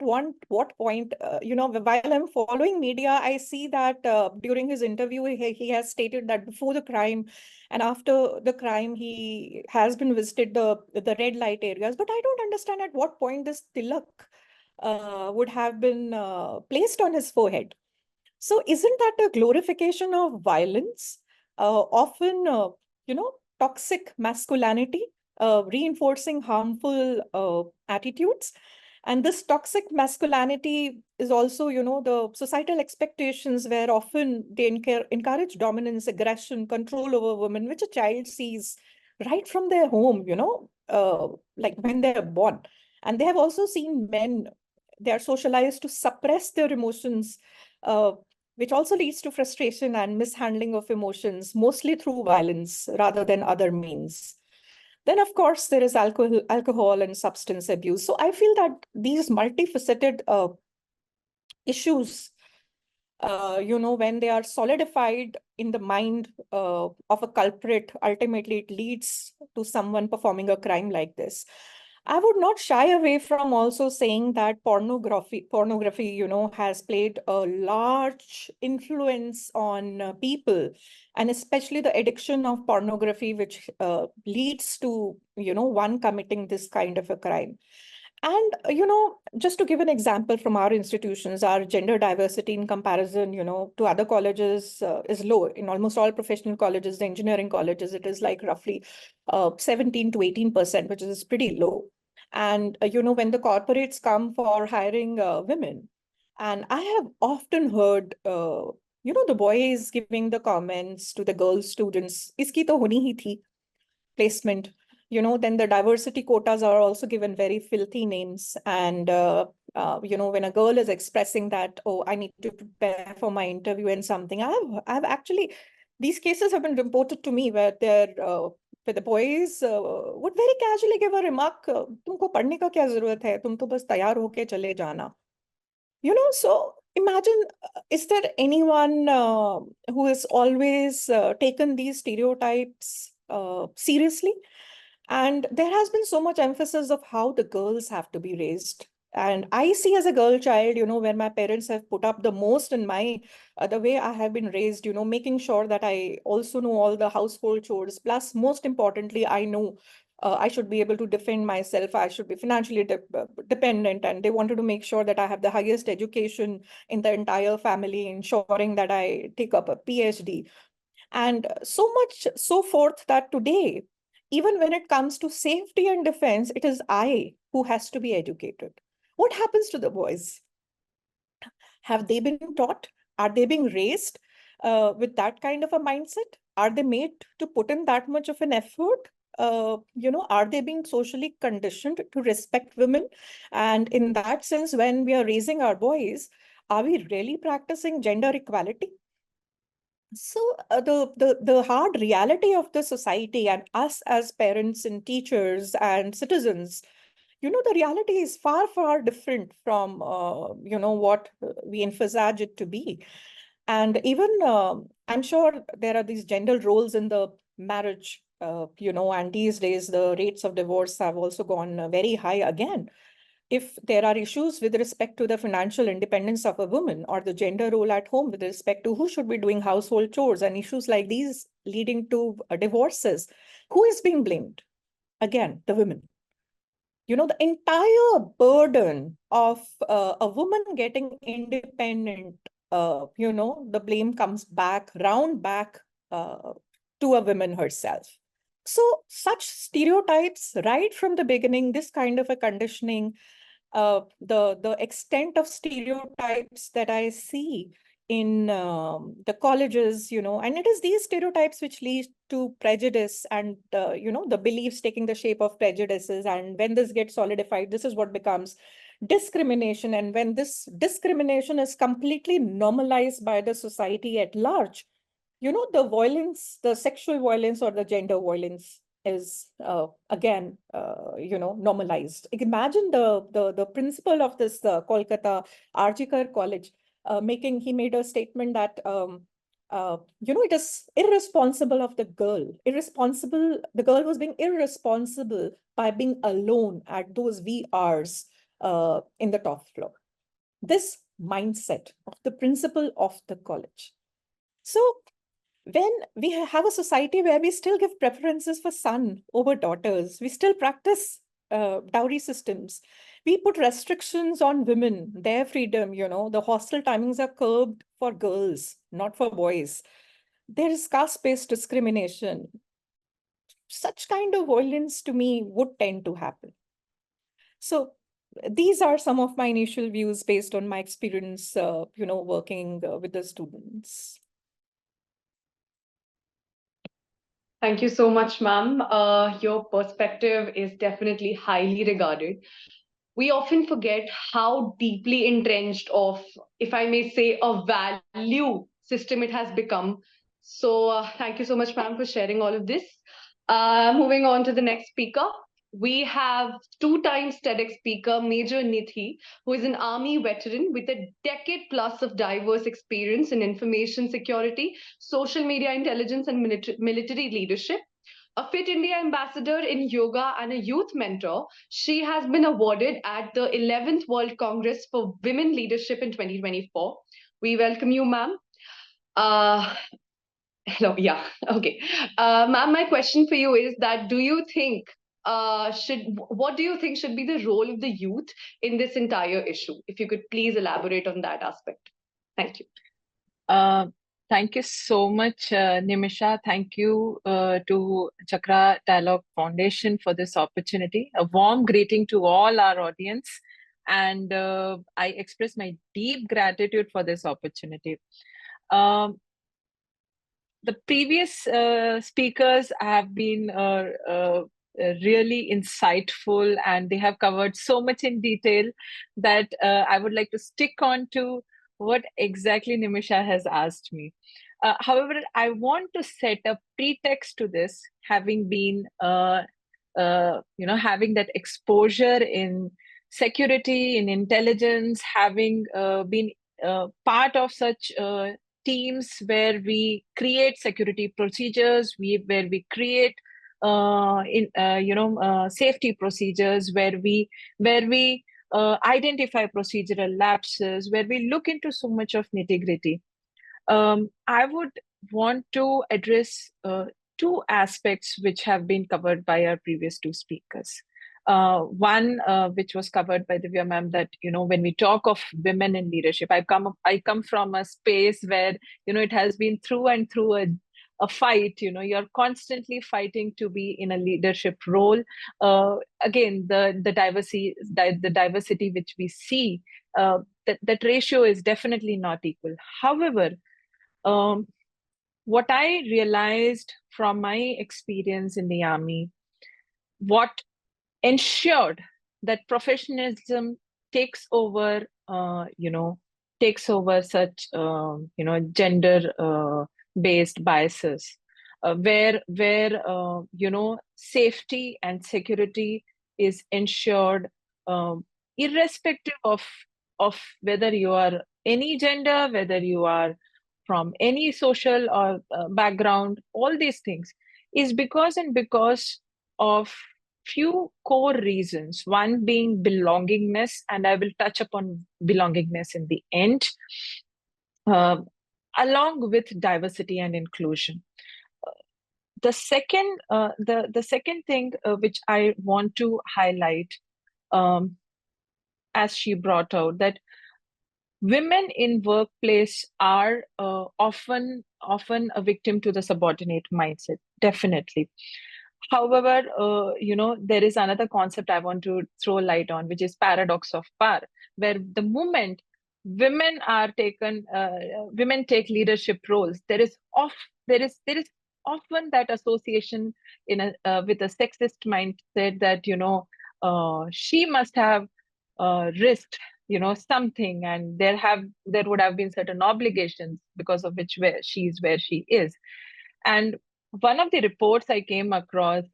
what point, while I'm following media, I see that during his interview, he has stated that before the crime and after the crime, he has been visited the red light areas. But I don't understand at what point this tilak would have been placed on his forehead. So isn't that a glorification of violence? Often, toxic masculinity, reinforcing harmful attitudes. And this toxic masculinity is also, the societal expectations where often they encourage dominance, aggression, control over women, which a child sees right from their home, like when they're born. And they have also seen men, they are socialized to suppress their emotions, which also leads to frustration and mishandling of emotions, mostly through violence rather than other means. Then, of course, there is alcohol and substance abuse. So I feel that these multifaceted issues, when they are solidified in the mind of a culprit, ultimately it leads to someone performing a crime like this. I would not shy away from also saying that pornography, has played a large influence on people, and especially the addiction of pornography, which leads to, one committing this kind of a crime. And, just to give an example from our institutions, our gender diversity in comparison, to other colleges is low. In almost all professional colleges, the engineering colleges, it is like roughly 17 to 18%, which is pretty low. And, when the corporates come for hiring women, and I have often heard, the boys giving the comments to the girl students, iski to honi hi thi placement. Then the diversity quotas are also given very filthy names. And, when a girl is expressing that, oh, I need to prepare for my interview and something, I've actually, these cases have been reported to me where where the boys would very casually give a remark, तुमको पढ़ने का क्या जरूरत है, तुम तो बस तैयार होके चले जाना. So imagine, is there anyone who has always taken these stereotypes seriously? And there has been so much emphasis of how the girls have to be raised. And I see as a girl child, where my parents have put up the most in my, the way I have been raised, making sure that I also know all the household chores. Plus, most importantly, I know I should be able to defend myself. I should be financially dependent. And they wanted to make sure that I have the highest education in the entire family, ensuring that I take up a PhD. And so much so forth that today, even when it comes to safety and defense, it is I who has to be educated. What happens to the boys? Have they been taught? Are they being raised with that kind of a mindset? Are they made to put in that much of an effort? Are they being socially conditioned to respect women? And in that sense, when we are raising our boys, are we really practicing gender equality? So the hard reality of the society and us as parents and teachers and citizens, the reality is far, far different from, what we envisage it to be. And even, I'm sure there are these gender roles in the marriage, and these days the rates of divorce have also gone very high again. If there are issues with respect to the financial independence of a woman or the gender role at home with respect to who should be doing household chores and issues like these leading to divorces, who is being blamed? Again, the women. The entire burden of a woman getting independent, the blame comes round back to a woman herself. So such stereotypes right from the beginning, this kind of a conditioning, the extent of stereotypes that I see in the colleges, and it is these stereotypes which lead to prejudice and, the beliefs taking the shape of prejudices. And when this gets solidified, this is what becomes discrimination. And when this discrimination is completely normalized by the society at large, the violence, the sexual violence or the gender violence is again, normalized. Imagine the principal of this Kolkatta Arjikar College he made a statement that, it is irresponsible of the girl. The girl was being irresponsible by being alone at those wee hours in the top floor. This mindset of the principal of the college. So when we have a society where we still give preferences for son over daughters, we still practice dowry systems, we put restrictions on women, their freedom, the hostel timings are curbed for girls, not for boys. There is caste-based discrimination. Such kind of violence to me would tend to happen. So these are some of my initial views based on my experience, working with the students. Thank you so much, ma'am. Your perspective is definitely highly regarded. We often forget how deeply entrenched of, if I may say, a value system it has become. So thank you so much, ma'am, for sharing all of this. Moving on to the next speaker. We have two-time TEDx speaker, Major Nithi, who is an Army veteran with a decade plus of diverse experience in information security, social media intelligence, and military leadership. A Fit India ambassador in yoga and a youth mentor, she has been awarded at the 11th World Congress for Women Leadership in 2024. We welcome you, ma'am. Hello, yeah, okay. Ma'am, my question for you is that do you think what do you think should be the role of the youth in this entire issue? If you could please elaborate on that aspect. Thank you. Thank you so much, Nimisha. Thank you to Chakra Dialogue Foundation for this opportunity. A warm greeting to all our audience. And I express my deep gratitude for this opportunity. The previous speakers have been really insightful, and they have covered so much in detail that I would like to stick on to what exactly Nimisha has asked me. However, I want to set a pretext to this, having been, having that exposure in security, in intelligence, having been part of such teams where we create security procedures, where we create safety procedures, where we identify procedural lapses, where we look into so much of nitty-gritty. I would want to address two aspects which have been covered by our previous two speakers. One which was covered by Divya ma'am, that when we talk of women in leadership, I come from a space where it has been through and through a fight. You're constantly fighting to be in a leadership role. Again, the diversity which we see, that ratio is definitely not equal. However, what I realized from my experience in the army, what ensured that professionalism takes over such gender based biases, where safety and security is ensured, irrespective of whether you are any gender, whether you are from any social or background. All these things is because of few core reasons, one being belongingness, and I will touch upon belongingness in the end, along with diversity and inclusion. The second thing which I want to highlight, as she brought out, that women in workplace are often a victim to the subordinate mindset, definitely. Hahowever, there is another concept I want to throw light on, which is paradox of power, where the moment women take leadership roles, there is often that association with a sexist mindset that she must have risked something, and there would have been certain obligations because of which she is where she is. And one of the reports I came across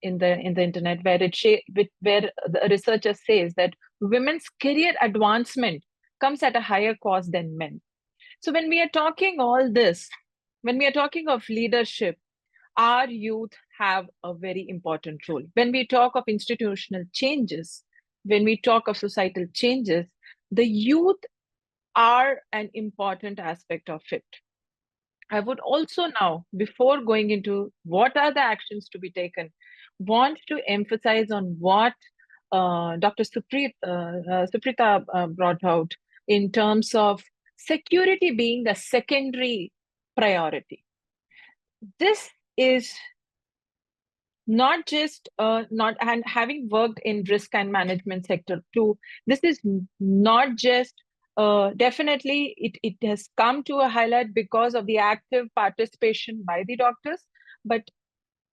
in the internet, where where the researcher says that women's career advancement comes at a higher cost than men. So when we are talking all this, when we are talking of leadership, our youth have a very important role. When we talk of institutional changes, when we talk of societal changes, the youth are an important aspect of it. I would also now, before going into what are the actions to be taken, want to emphasize on what Dr. Suprita brought out in terms of security being the secondary priority. This is not just and having worked in risk and management sector too, this is not just definitely it has come to a highlight because of the active participation by the doctors, but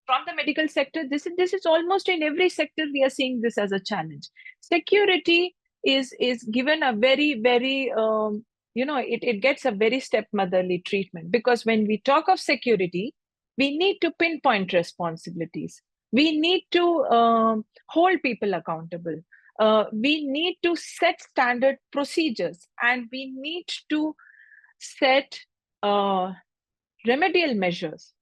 from the medical sector, this is almost in every sector we are seeing this as a challenge. Security is given a very it gets a very stepmotherly treatment, because when we talk of security, we need to pinpoint responsibilities. We need to hold people accountable. We need to set standard procedures, and we need to set remedial measures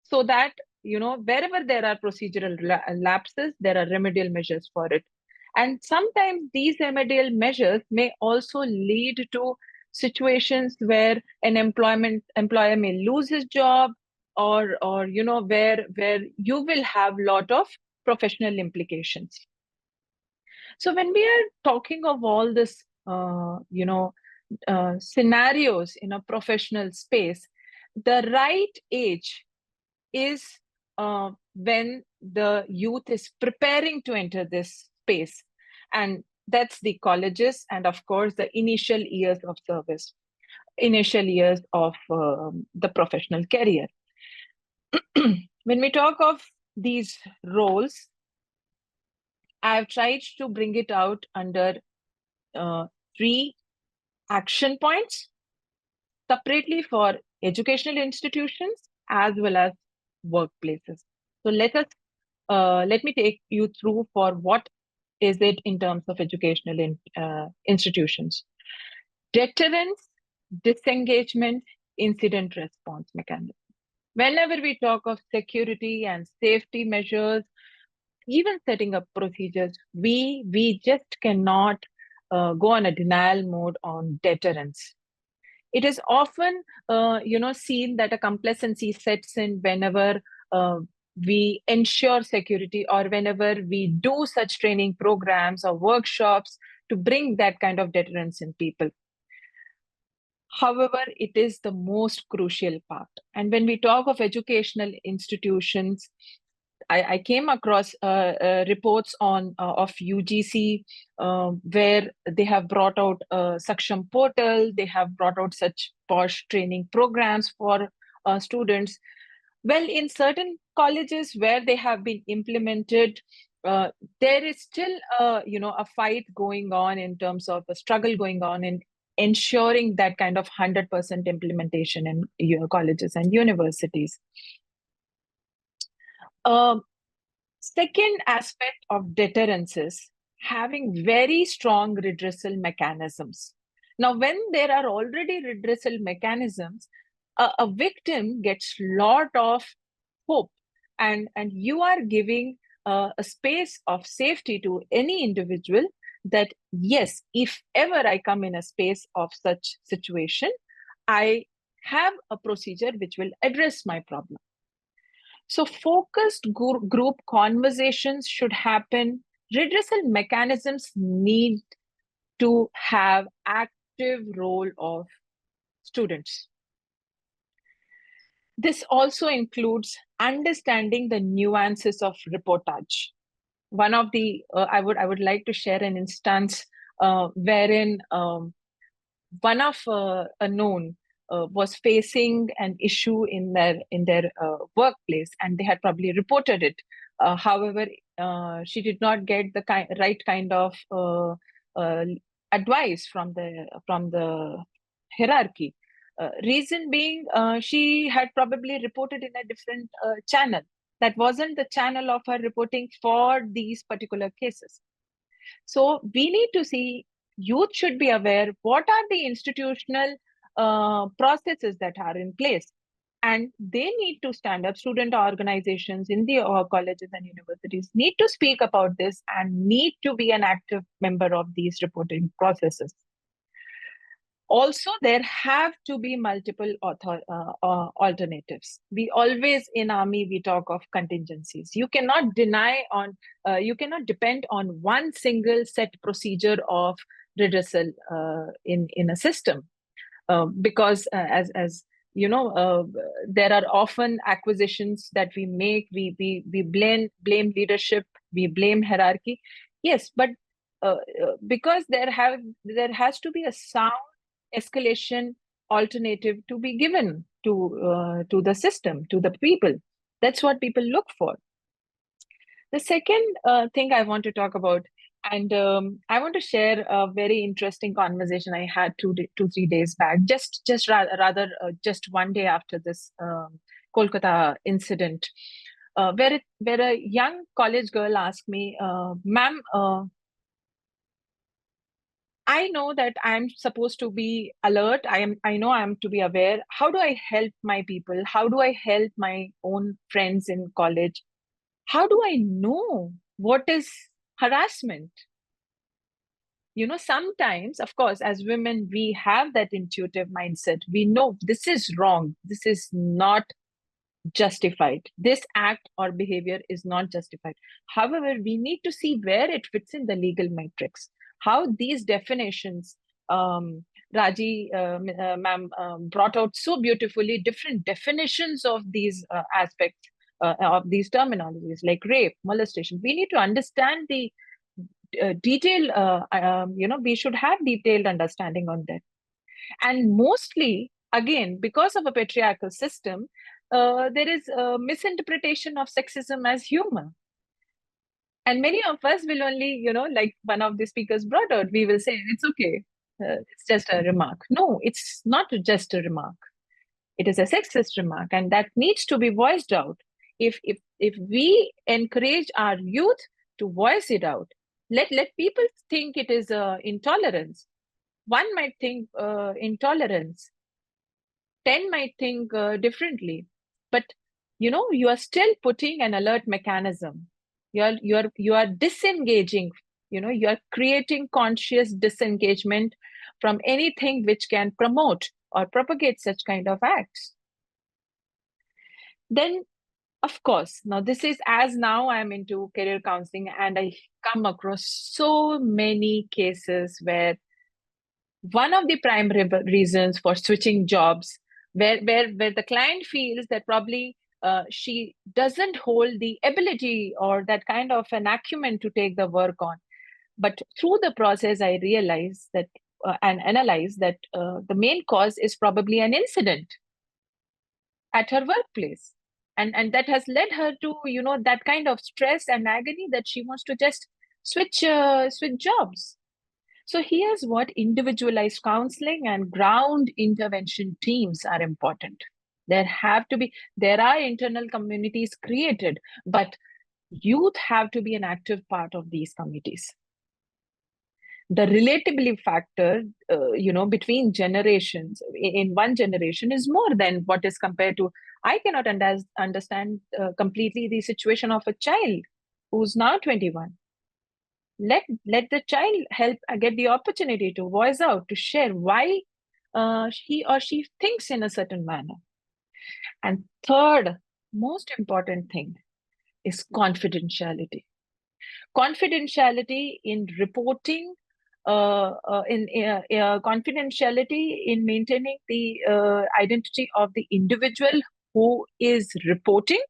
so that wherever there are procedural lapses, there are remedial measures for it. And sometimes these remedial measures may also lead to situations where an employer may lose his job, or where you will have a lot of professional implications. So when we are talking of all this, scenarios in a professional space, the right age is when the youth is preparing to enter this space. And that's the colleges, and of course, the initial years of service, initial years of the professional career. When we talk of these roles, I've tried to bring it out under 3 action points separately for educational institutions as well as workplaces. So let me take you through for what is it in terms of educational institutions. Deterrence, disengagement, incident response mechanism. Whenever we talk of security and safety measures, even setting up procedures, we just cannot go on a denial mode on deterrence. It is often seen that a complacency sets in whenever we ensure security, or whenever we do such training programs or workshops to bring that kind of deterrence in people. However, it is the most crucial part. And when we talk of educational institutions, I came across reports on of UGC where they have brought out a Saksham portal. They have brought out such posh training programs for students. Well, in certain colleges where they have been implemented, there is still a fight going on in terms of a struggle going on in ensuring that kind of 100% implementation in your colleges and universities. Second aspect of deterrence is having very strong redressal mechanisms. Now, when there are already redressal mechanisms, a victim gets a lot of hope, and you are giving a space of safety to any individual that, yes, if ever I come in a space of such situation, I have a procedure which will address my problem. So focused group conversations should happen. Redressal mechanisms need to have active role of students. This also includes understanding the nuances of reportage. One of the, I would like to share an instance wherein one of a known was facing an issue in their workplace, and they had probably reported it. However, she did not get the right kind of advice from the hierarchy. Reason being, she had probably reported in a different channel. That wasn't the channel of her reporting for these particular cases. So we need to see, youth should be aware what are the institutional processes that are in place, and they need to stand up. Student organizations in the colleges and universities need to speak about this and need to be an active member of these reporting processes. Also, there have to be multiple alternatives. We always in Army, we talk of contingencies. You cannot you cannot depend on one single set procedure of redressal in a system, because as you know, there are often acquisitions that we make. We blame leadership, we blame hierarchy. Yes, but because there has to be a sound escalation alternative to be given to the system, to the people. That's what people look for. The second thing I want to talk about, and I want to share a very interesting conversation I had 2-3 days back, just one day after this Kolkatta incident, where a young college girl asked me, "Ma'am, I know that I'm supposed to be alert. I know I'm to be aware. How do I help my people? How do I help my own friends in college? How do I know what is harassment? Sometimes, of course, as women, we have that intuitive mindset. We know this is wrong. This is not justified. This act or behavior is not justified. However, we need to see where it fits in the legal matrix, how these definitions, Raji ma'am brought out so beautifully, different definitions of these aspects, of these terminologies like rape, molestation. We need to understand the detail, we should have detailed understanding on that. And mostly, again, because of a patriarchal system, there is a misinterpretation of sexism as humor. And many of us will only, like one of the speakers brought out, we will say, it's okay. It's just a remark. No, it's not just a remark. It is a sexist remark, and that needs to be voiced out. If we encourage our youth to voice it out, let people think it is intolerance. One might think intolerance. 10 might think differently, but you are still putting an alert mechanism. You are disengaging. You are creating conscious disengagement from anything which can promote or propagate such kind of acts. Then, of course, now this is, as now I'm into career counseling, and I come across so many cases where one of the primary reasons for switching jobs, where the client feels that probably she doesn't hold the ability or that kind of an acumen to take the work on. But through the process, I realized that and analyzed that the main cause is probably an incident at her workplace. And that has led her to, that kind of stress and agony that she wants to just switch jobs. So here's what individualized counseling and ground intervention teams are important. There are internal communities created, but youth have to be an active part of these committees. The relatability factor, between generations in one generation is more than what is compared to. I cannot understand completely the situation of a child who's now 21. Let the child help get the opportunity to voice out, to share why he or she thinks in a certain manner. And third, most important thing is confidentiality. Confidentiality in reporting, confidentiality in maintaining the identity of the individual who is reporting,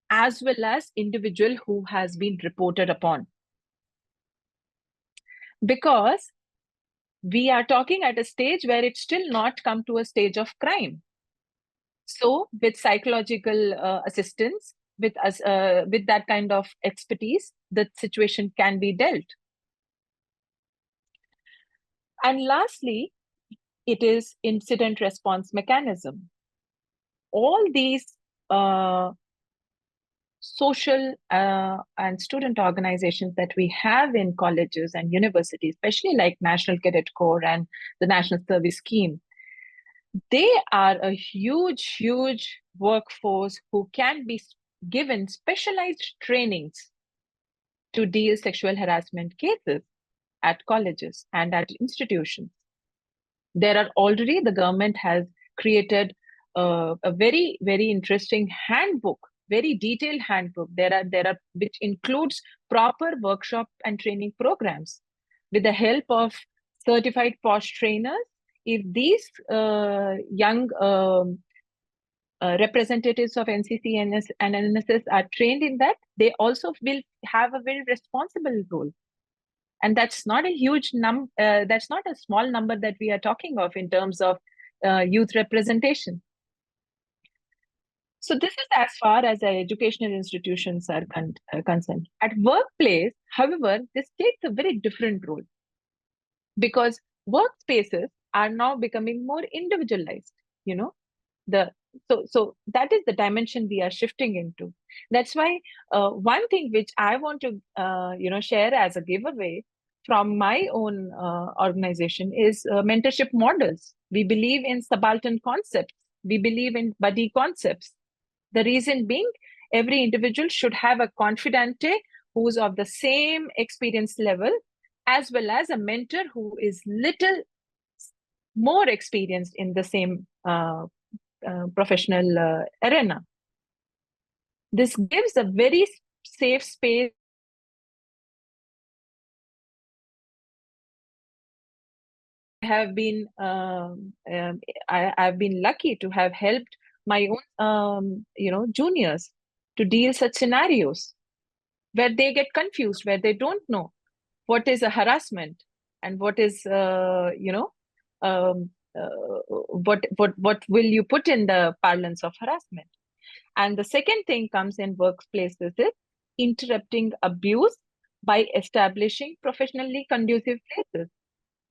as well as individual who has been reported upon. Because we are talking at a stage where it's still not come to a stage of crime. So with psychological assistance, with that kind of expertise, the situation can be dealt. And lastly, it is incident response mechanism. All these social and student organizations that we have in colleges and universities, especially like National Cadet Corps and the National Service Scheme, they are a huge, huge workforce who can be given specialized trainings to deal sexual harassment cases at colleges and at institutions. The government has created a very, very interesting handbook, very detailed handbook. There are which includes proper workshop and training programs with the help of certified POSH trainers. If these young representatives of NCC and NSS are trained in that, they also will have a very responsible role. And that's not a huge that's not a small number that we are talking of in terms of youth representation. So this is as far as our educational institutions are concerned. At workplace, however, this takes a very different role, because workspaces are now becoming more individualized. So that is the dimension we are shifting into. That's why one thing which I want to share as a giveaway from my own organization is mentorship models. We believe in subaltern concepts. We believe in buddy concepts. The reason being, every individual should have a confidante who's of the same experience level, as well as a mentor who is little more experienced in the same professional arena. This gives a very safe space. I've been lucky to have helped my own juniors to deal such scenarios where they get confused, where they don't know what is a harassment and what is what will you put in the parlance of harassment. And the second thing comes in workplaces is interrupting abuse by establishing professionally conducive places,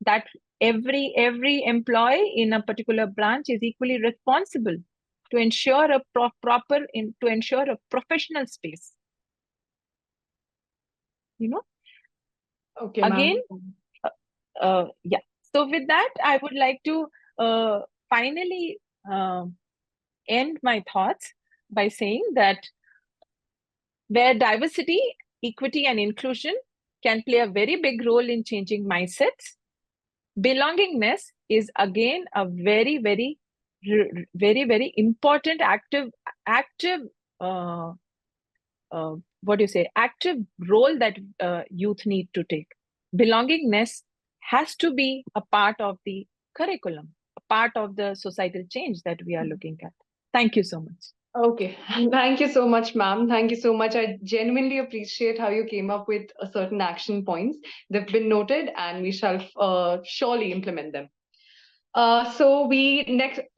that every employee in a particular branch is equally responsible to ensure a professional space. Okay, Again, ma'am. yeah. So with that, I would like to finally end my thoughts by saying that where diversity, equity, and inclusion can play a very big role in changing mindsets, belongingness is again a very, very important active active role that youth need to take. Belongingness has to be a part of the curriculum, a part of the societal change that we are looking at. Thank you so much. Okay, thank you so much, ma'am. Thank you so much. I genuinely appreciate how you came up with certain action points. They've been noted, and we shall surely implement them. So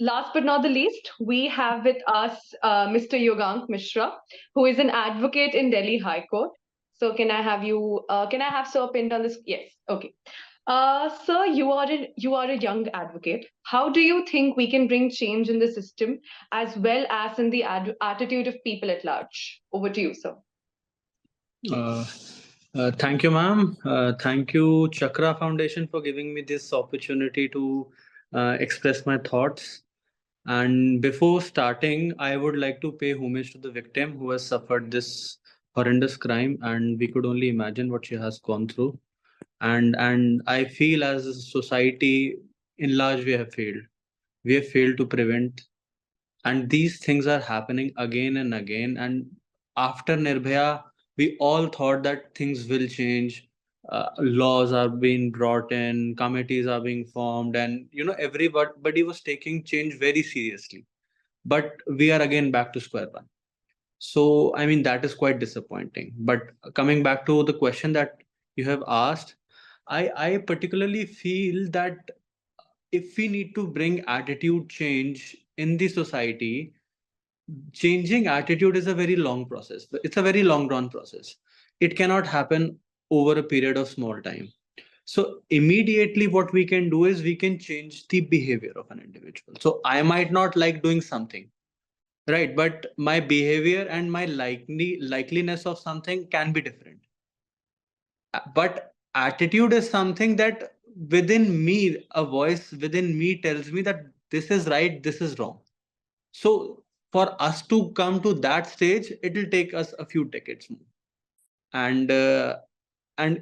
last but not the least, we have with us Mr. Yogank Mishra, who is an advocate in Delhi High Court. So can I have Sir pinned on this? Yes. Okay. Sir, you are a young advocate. How do you think we can bring change in the system as well as in the attitude of people at large? Over to you, sir. Thank you, ma'am. Thank you, Chakra Foundation, for giving me this opportunity to express my thoughts. And before starting, I would like to pay homage to the victim who has suffered this horrendous crime, and we could only imagine what she has gone through. And I feel as a society, in large, we have failed. We have failed to prevent, and these things are happening again and again. And after Nirbhaya, we all thought that things will change. Laws are being brought in, committees are being formed, and everybody was taking change very seriously. But we are again back to square one. So I mean, that is quite disappointing. But coming back to the question that you have asked, I particularly feel that if we need to bring attitude change in the society, changing attitude is a very long process. It's a very long drawn process. It cannot happen over a period of small time. So immediately what we can do is we can change the behavior of an individual. So I might not like doing something, right? But my behavior and my likeliness of something can be different. But attitude is something that within me, a voice within me tells me that this is right, this is wrong. So for us to come to that stage, it will take us a few decades more. And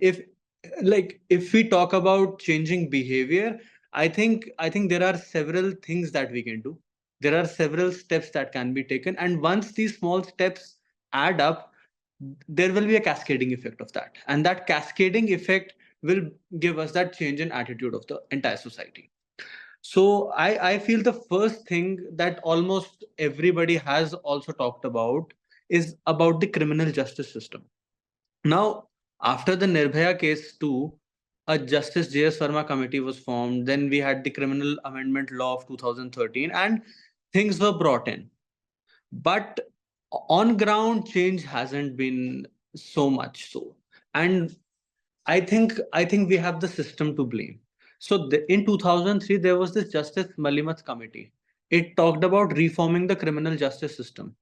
if we talk about changing behavior, I think there are several things that we can do. There are several steps that can be taken, and once these small steps add up, there will be a cascading effect of that, and that cascading effect will give us that change in attitude of the entire society. So I feel the first thing that almost everybody has also talked about is about the criminal justice system. Now, after the Nirbhaya case too, a Justice J.S. Verma committee was formed. Then we had the Criminal Amendment Law of 2013, and things were brought in. But on ground, change hasn't been so much so. And I think we have the system to blame. So in 2003, there was this Justice Malimat committee. It talked about reforming the criminal justice system.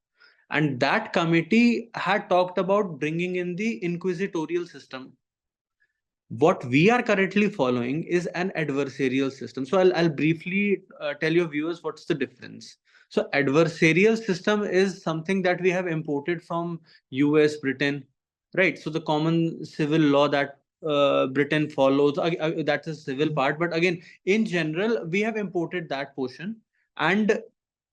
And that committee had talked about bringing in the inquisitorial system. What we are currently following is an adversarial system. So I'll briefly tell your viewers what's the difference. So adversarial system is something that we have imported from US, Britain, right? So the common civil law that Britain follows, that's a civil part. But again, in general, we have imported that portion. And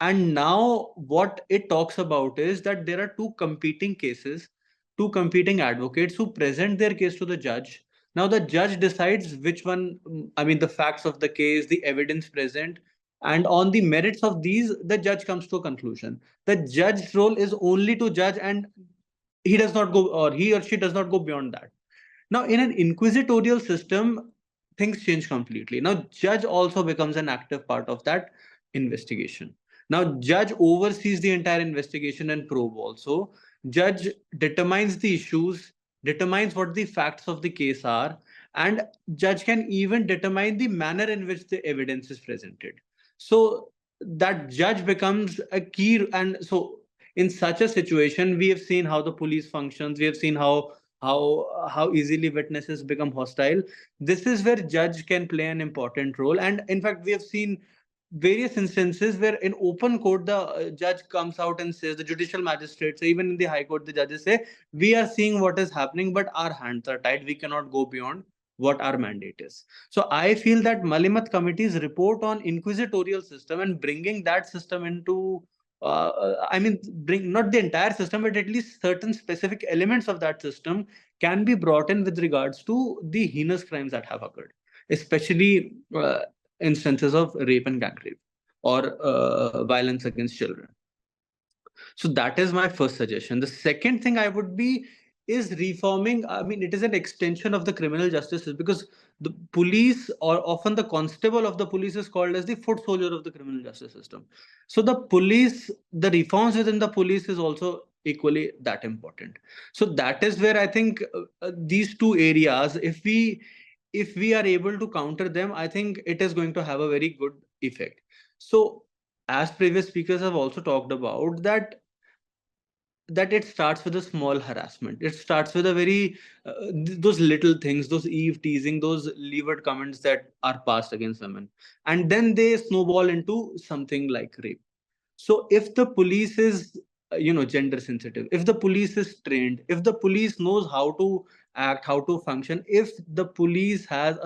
now what it talks about is that there are two competing cases, two competing advocates who present their case to the judge. Now the judge decides which one, I mean, the facts of the case, the evidence present, and on the merits of these, the judge comes to a conclusion. The judge's role is only to judge, and he does not go, or he or she does not go beyond that. Now, in an inquisitorial system, things change completely. Now, judge also becomes an active part of that investigation. Now, judge oversees the entire investigation and probe also. Judge determines the issues, determines what the facts of the case are, and judge can even determine the manner in which the evidence is presented. So that judge becomes a key. And so in such a situation, we have seen how the police functions. We have seen how easily witnesses become hostile. This is where judge can play an important role. And in fact, we have seen various instances where in open court the judge comes out and says, the judicial magistrates, even in the high court, the judges say, we are seeing what is happening, but our hands are tied, we cannot go beyond what our mandate is. So I feel that Malimat committee's report on inquisitorial system and bringing that system into I mean, bring not the entire system, but at least certain specific elements of that system can be brought in with regards to the heinous crimes that have occurred, especially instances of rape and gang rape or violence against children. So that is my first suggestion. The second thing I would be is reforming. I mean, it is an extension of the criminal justice system, because the police, or often the constable of the police, is called as the foot soldier of the criminal justice system. So the police, the reforms within the police is also equally that important. So that is where I think these two areas, if we are able to counter them, I think it is going to have a very good effect. So as previous speakers have also talked about, that it starts with a small harassment. It starts with a very those little things, those eve teasing, those levered comments that are passed against women, and then they snowball into something like rape. So if the police is gender sensitive, if the police is trained, if the police knows how to act, how to function, if the police has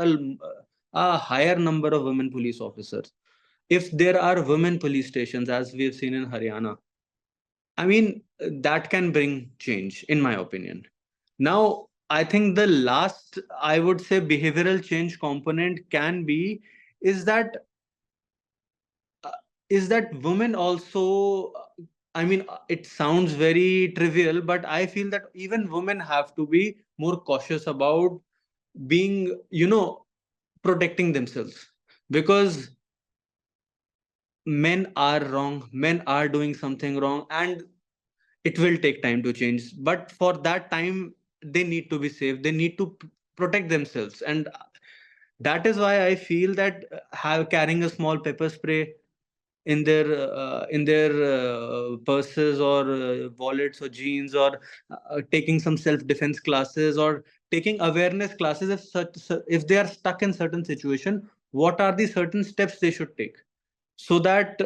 a higher number of women police officers, if there are women police stations, as we have seen in Haryana, I mean, that can bring change, in my opinion. Now, I think the last, I would say, behavioral change component can be is that women also, I mean, it sounds very trivial, but I feel that even women have to be more cautious about being, protecting themselves, because men are wrong, men are doing something wrong, and it will take time to change. But for that time, they need to be safe, they need to protect themselves. And that is why I feel that carrying a small pepper spray in their purses or wallets or jeans, or taking some self defense classes, or taking awareness classes, if they are stuck in certain situation, what are the certain steps they should take, so that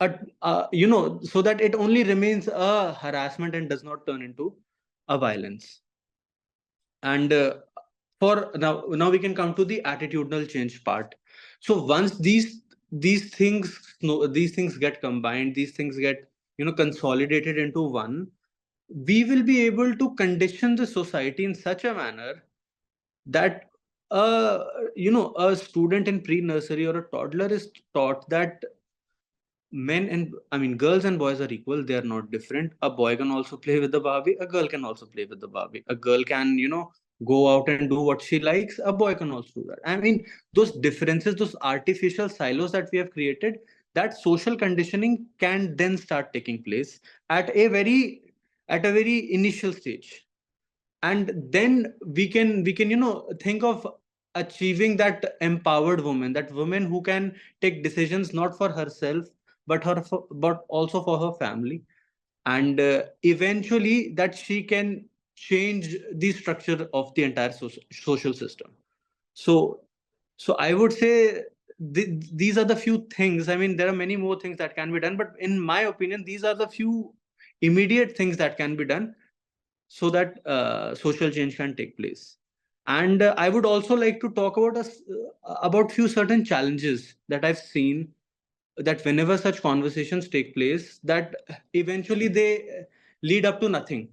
so that it only remains a harassment and does not turn into a violence. And for now we can come to the attitudinal change part. So once these things get combined, these things get consolidated into one, we will be able to condition the society in such a manner that a student in pre-nursery or a toddler is taught that men and I mean girls and boys are equal, they are not different. A boy can also play with the Barbie, a girl can also play with the Barbie. A girl can go out and do what she likes, a boy can also do that. I mean, those differences, those artificial silos that we have created, that social conditioning can then start taking place at a very initial stage. And then we can think of achieving that empowered woman, that woman who can take decisions not for herself, but also for her family. And eventually that she can change the structure of the entire social system. So, I would say these are the few things. I mean, there are many more things that can be done, but in my opinion, these are the few immediate things that can be done so that social change can take place. And I would also like to talk about few certain challenges that I've seen, that whenever such conversations take place, that eventually they lead up to nothing.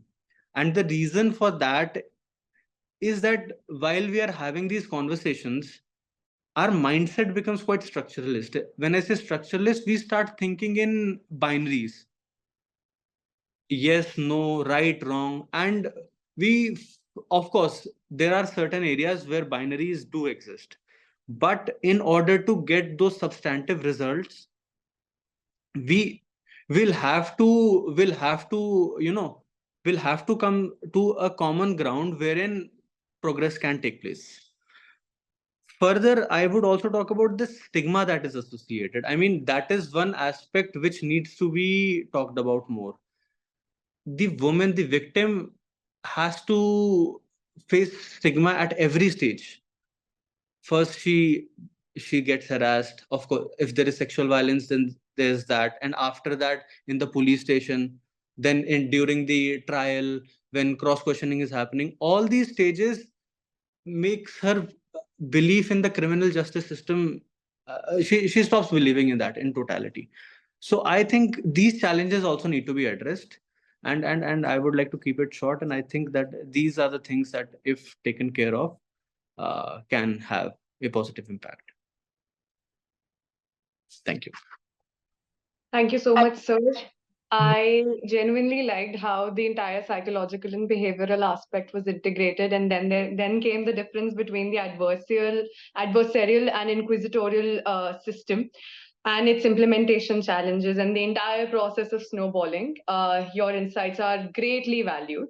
And the reason for that is that while we are having these conversations, our mindset becomes quite structuralist. When I say structuralist, we start thinking in binaries: yes, no, right, wrong. And we, of course, there are certain areas where binaries do exist. But in order to get those substantive results, we will have to will have to come to a common ground wherein progress can take place. Further, I would also talk about the stigma that is associated. I mean, that is one aspect which needs to be talked about more. The woman, the victim, has to face stigma at every stage. First, she gets harassed. Of course, if there is sexual violence, then there's that. And after that, in the police station, then in during the trial, when cross questioning is happening, all these stages makes her belief in the criminal justice system, she stops believing in that in totality. So I think these challenges also need to be addressed, and I would like to keep it short. And I think that these are the things that, if taken care of, can have a positive impact. Thank you. Thank you so much, sir. I genuinely liked how the entire psychological and behavioral aspect was integrated, and then came the difference between the adversarial and inquisitorial system and its implementation challenges and the entire process of snowballing. Your insights are greatly valued.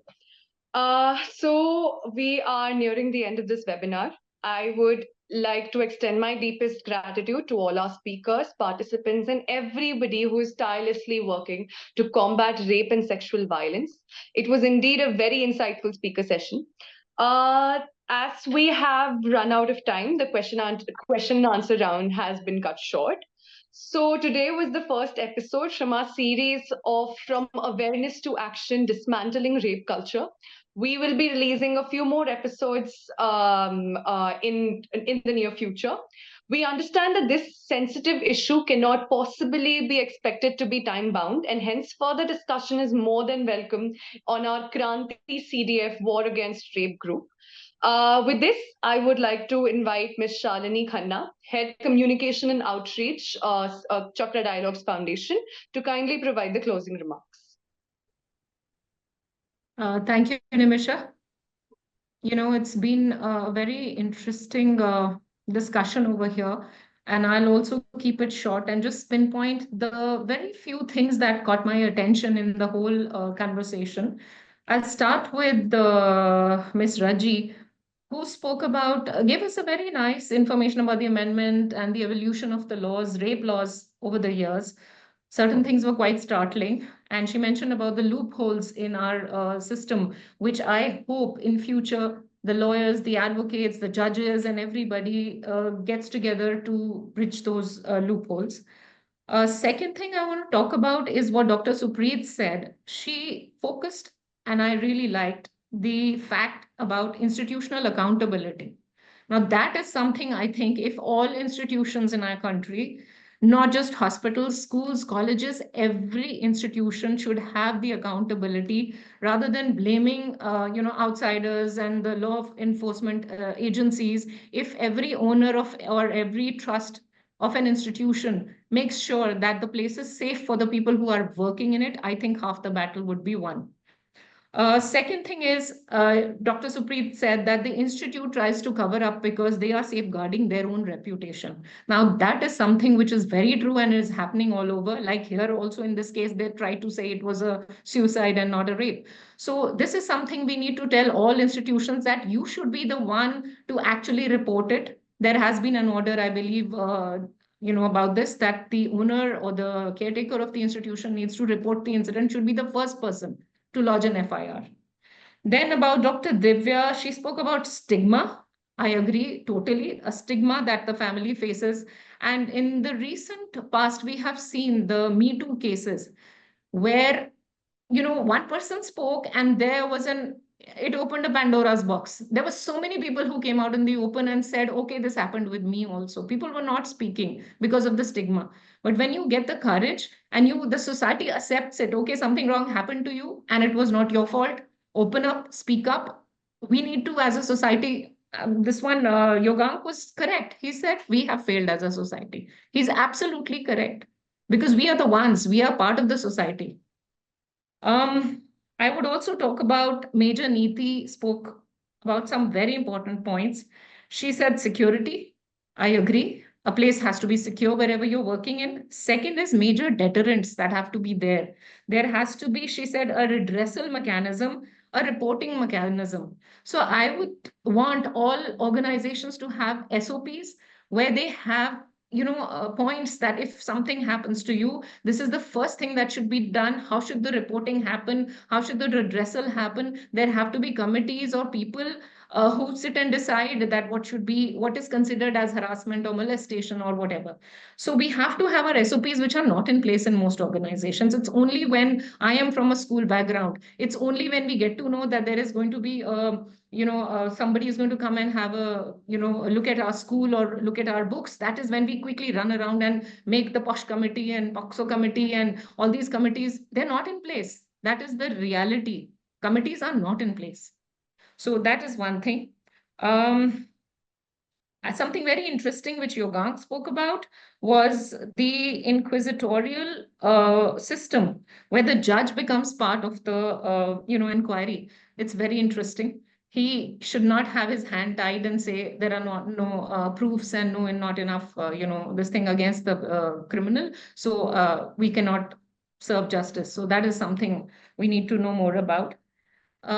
So we are nearing the end of this webinar. I would like to extend my deepest gratitude to all our speakers, participants, and everybody who is tirelessly working to combat rape and sexual violence. It was indeed a very insightful speaker session. As we have run out of time, the question and answer round has been cut short. So today was the first episode from our series of From Awareness to Action, Dismantling Rape Culture. We will be releasing a few more episodes in the near future. We understand that this sensitive issue cannot possibly be expected to be time bound, and hence further discussion is more than welcome on our KRANTII CDF War Against Rape group. With this, I would like to invite Ms. Shalini Khanna, Head Communication and Outreach, Chakra Dialogues Foundation, to kindly provide the closing remarks. Thank you, Nimisha. You know, it's been a very interesting discussion over here, and I'll also keep it short and just pinpoint the very few things that caught my attention in the whole conversation. I'll start with Ms. Raji, who spoke about, gave us a very nice information about the amendment and the evolution of the laws, rape laws over the years. Certain things were quite startling. And she mentioned about the loopholes in our system, which I hope in future the lawyers, the advocates, the judges, and everybody gets together to bridge those loopholes. Second thing I want to talk about is what Dr. Supreet said. She focused, and I really liked the fact about institutional accountability. Now, that is something I think if all institutions in our country, not just hospitals, schools, colleges, every institution should have the accountability rather than blaming, outsiders and the law enforcement agencies. If every owner of or every trust of an institution makes sure that the place is safe for the people who are working in it, I think half the battle would be won. Second thing is, Dr. Supreet said that the institute tries to cover up because they are safeguarding their own reputation. Now, that is something which is very true and is happening all over. Like here also in this case, they tried to say it was a suicide and not a rape. So this is something we need to tell all institutions that you should be the one to actually report it. There has been an order, I believe, about this, that the owner or the caretaker of the institution needs to report the incident, should be the first person to lodge an FIR. Then about Dr. Divya, she spoke about stigma. I agree totally, a stigma that the family faces. And in the recent past, we have seen the Me Too cases where, one person spoke and there was it opened a Pandora's box. There were so many people who came out in the open and said, okay, this happened with me also. People were not speaking because of the stigma. But when you get the courage and the society accepts it, okay, something wrong happened to you and it was not your fault, open up, speak up. We need to, as a society, this one, Yogank was correct. He said, we have failed as a society. He's absolutely correct because we are the ones, we are part of the society. I would also talk about Major Neeti spoke about some very important points. She said security. I agree. A place has to be secure wherever you're working in. Second is major deterrents that have to be there. There has to be, she said, a redressal mechanism, a reporting mechanism. So I would want all organizations to have SOPs where they have points that if something happens to you, this is the first thing that should be done. How should the reporting happen? How should the redressal happen? There have to be committees or people who sit and decide that what is considered as harassment or molestation or whatever. So we have to have our SOPs, which are not in place in most organizations. It's only when I am from a school background, it's only when we get to know that there is going to be somebody is going to come and have a look at our school or look at our books. That is when we quickly run around and make the posh committee and POXO committee and all these committees. They're not in place. That is the reality. Committees are not in place. So that is one thing. Something very interesting which Yogank spoke about was the inquisitorial system where the judge becomes part of the inquiry. It's very interesting. He should not have his hand tied and say there are no proofs and not enough this thing against the criminal, so we cannot serve justice. So that is something we need to know more about.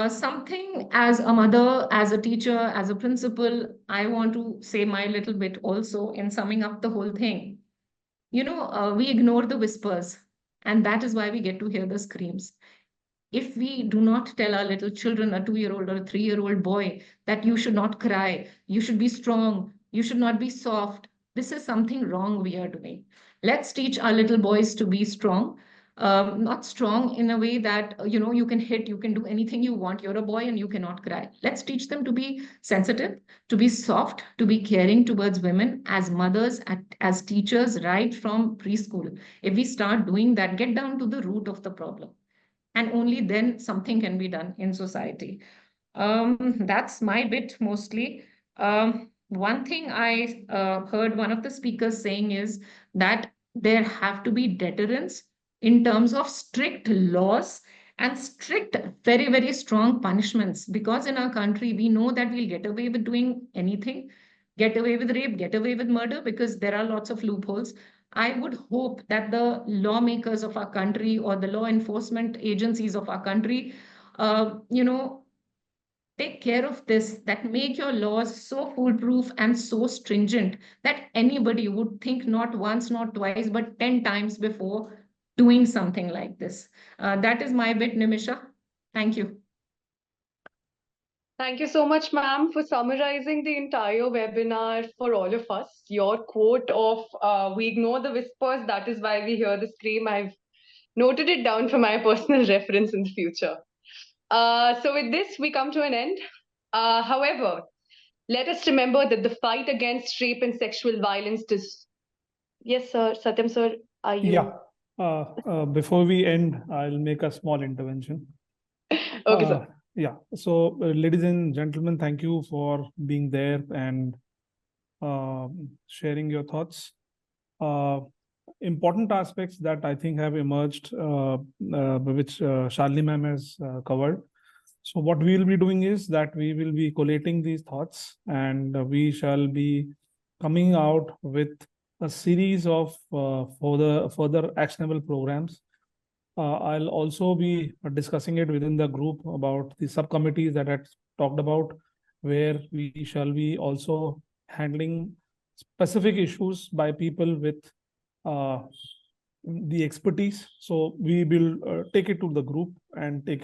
Something as a mother, as a teacher, as a principal, I want to say my little bit also in summing up the whole thing. We ignore the whispers, and that is why we get to hear the screams. If we do not tell our little children, a 2-year-old or a 3-year-old boy, that you should not cry, you should be strong, you should not be soft, this is something wrong we are doing. Let's teach our little boys to be strong. Not strong in a way that you can hit, you can do anything you want. You're a boy and you cannot cry. Let's teach them to be sensitive, to be soft, to be caring towards women as mothers, as teachers, right from preschool. If we start doing that, get down to the root of the problem, and only then something can be done in society. That's my bit mostly. One thing I heard one of the speakers saying is that there have to be deterrence in terms of strict laws and strict, very, very strong punishments. Because in our country, we know that we'll get away with doing anything, get away with rape, get away with murder, because there are lots of loopholes. I would hope that the lawmakers of our country or the law enforcement agencies of our country, uh, you know, take care of this, that make your laws so foolproof and so stringent that anybody would think not once, not twice, but 10 times before doing something like this. That is my bit, Nimisha. Thank you. Thank you so much, ma'am, for summarizing the entire webinar for all of us. Your quote of we ignore the whispers, that is why we hear the scream. I've noted it down for my personal reference in the future. So with this, we come to an end. However, let us remember that the fight against rape and sexual violence is... Yes, sir. Satyam, sir, are you... Yeah. Before we end, I'll make a small intervention. Okay, sir. Yeah. So, ladies and gentlemen, thank you for being there and sharing your thoughts. Important aspects that I think have emerged, which Shalini ma'am has covered. So what we will be doing is that we will be collating these thoughts, and we shall be coming out with a series of further actionable programs. I'll also be discussing it within the group about the subcommittees that I talked about, where we shall be also handling specific issues by people with the expertise. So we will take it to the group and take,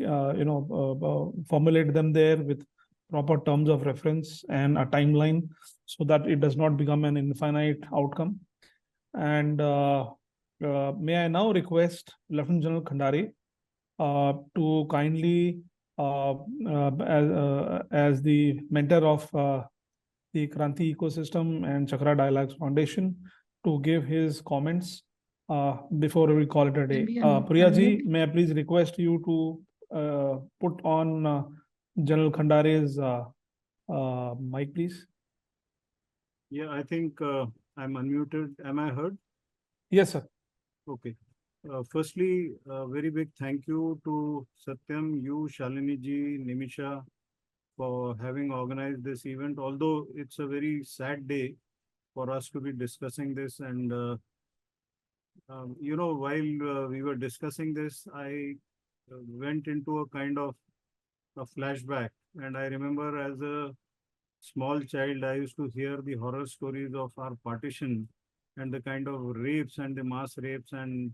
formulate them there with proper terms of reference and a timeline so that it does not become an infinite outcome. And may I now request Lieutenant General Khandari to kindly, as the mentor of the KRANTI ecosystem and Chakra Dialogues Foundation, to give his comments before we call it a day. Maybe Priya ji, unmute. may I please request you to put on General Khandari's mic, please? Yeah, I think I'm unmuted. Am I heard? Yes, sir. Okay. Firstly, a very big thank you to Satyam, you, Shalini ji, Nimisha, for having organized this event. Although it's a very sad day for us to be discussing this, and while we were discussing this, I went into a kind of a flashback, and I remember as a small child, I used to hear the horror stories of our partition and the kind of rapes and the mass rapes and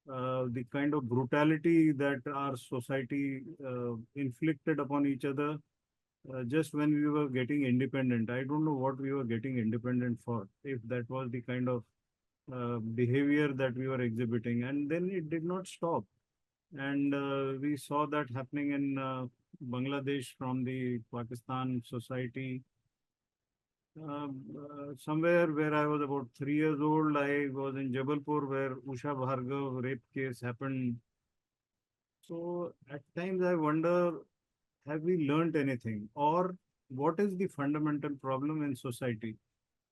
the kind of brutality that our society inflicted upon each other just when we were getting independent. I don't know what we were getting independent for, if that was the kind of behavior that we were exhibiting. And then it did not stop. And we saw that happening in Bangladesh from the Pakistan society. Somewhere where I was about 3 years old, I was in Jabalpur where Usha Bhargav rape case happened. So at times I wonder, have we learned anything, or what is the fundamental problem in society?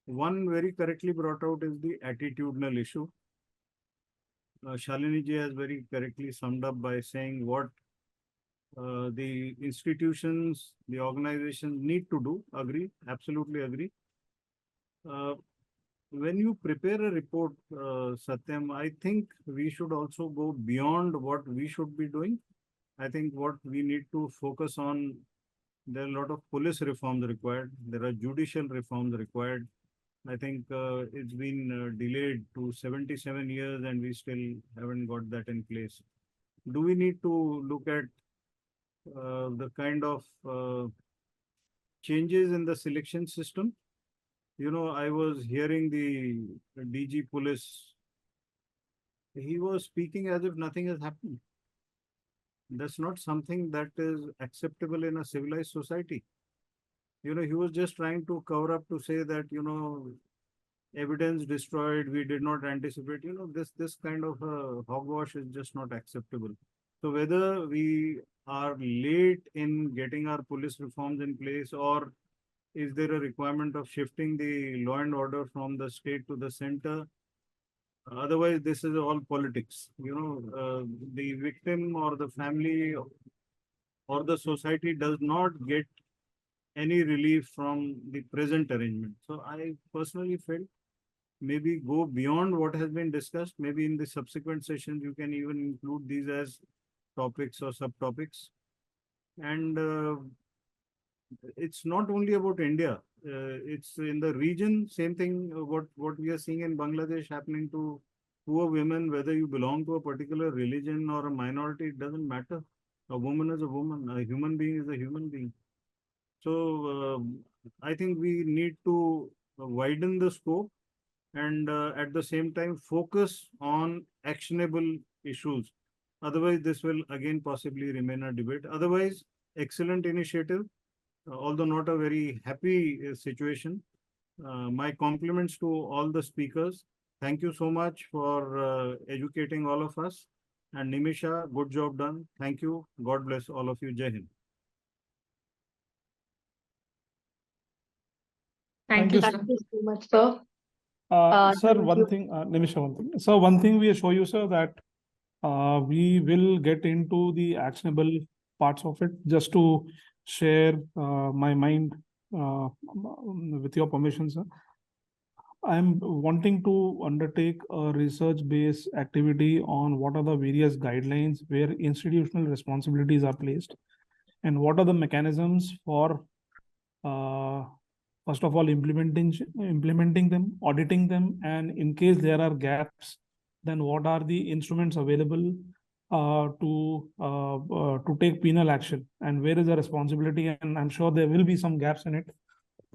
One very correctly brought out is the attitudinal issue. Shalini ji has very correctly summed up by saying what the institutions, the organizations need to do. Agree, absolutely agree. When you prepare a report, Satyam, I think we should also go beyond what we should be doing. I think what we need to focus on, there are a lot of police reforms required. There are judicial reforms required. I think it's been delayed to 77 years and we still haven't got that in place. Do we need to look at the kind of changes in the selection system? You know, I was hearing the DG police. He was speaking as if nothing has happened. That's not something that is acceptable in a civilized society. You know, he was just trying to cover up to say that, evidence destroyed, we did not anticipate, this kind of hogwash is just not acceptable. So whether we are late in getting our police reforms in place, or is there a requirement of shifting the law and order from the state to the center? Otherwise, this is all politics. The victim or the family or the society does not get any relief from the present arrangement. So I personally felt maybe go beyond what has been discussed. Maybe in the subsequent sessions, you can even include these as topics or subtopics. And it's not only about India. It's in the region, same thing, what we are seeing in Bangladesh happening to poor women, whether you belong to a particular religion or a minority, it doesn't matter. A woman is a woman, a human being is a human being. So I think we need to widen the scope and at the same time focus on actionable issues. Otherwise, this will again possibly remain a debate. Otherwise, excellent initiative, although not a very happy situation. My compliments to all the speakers. Thank you so much for educating all of us. And Nimisha, good job done. Thank you. God bless all of you. Jai Hind. Thank you, sir. Thank you so much, sir. Sir, Thank one you. thing, Nimisha, one thing. So one thing we assure you, sir, that we will get into the actionable parts of it. Just to share my mind with your permission, sir. I'm wanting to undertake a research-based activity on what are the various guidelines where institutional responsibilities are placed, and what are the mechanisms for first of all implementing them, auditing them, and in case there are gaps, then what are the instruments available to take penal action, and where is the responsibility? And I'm sure there will be some gaps in it.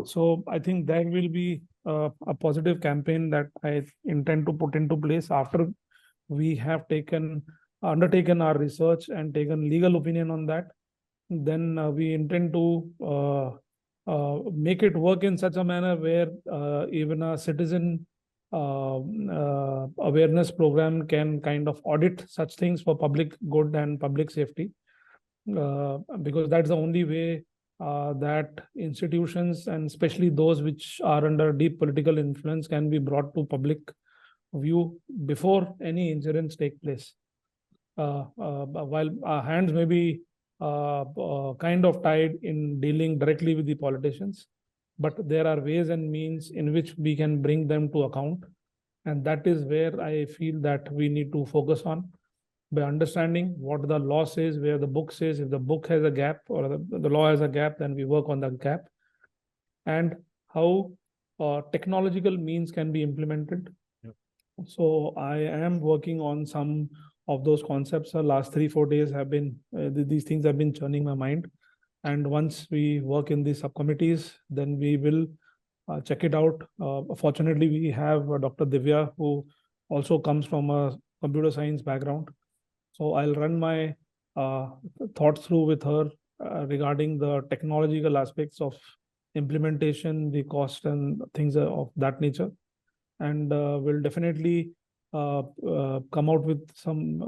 So I think that will be a positive campaign that I intend to put into place after we have undertaken our research and taken legal opinion on that. Then we intend to make it work in such a manner where even a citizen awareness program can kind of audit such things for public good and public safety, because that's the only way that institutions, and especially those which are under deep political influence, can be brought to public view before any incidents take place. While our hands may be kind of tied in dealing directly with the politicians, but there are ways and means in which we can bring them to account. And that is where I feel that we need to focus on, by understanding what the law says, where the book says. If the book has a gap or the law has a gap, then we work on that gap, and how technological means can be implemented. Yep. So I am working on some of those concepts. The last 3-4 days have been, these things have been churning my mind. And once we work in the subcommittees, then we will check it out. Fortunately, we have Dr. Divya, who also comes from a computer science background. So I'll run my thoughts through with her regarding the technological aspects of implementation, the cost and things of that nature. And we'll definitely come out with some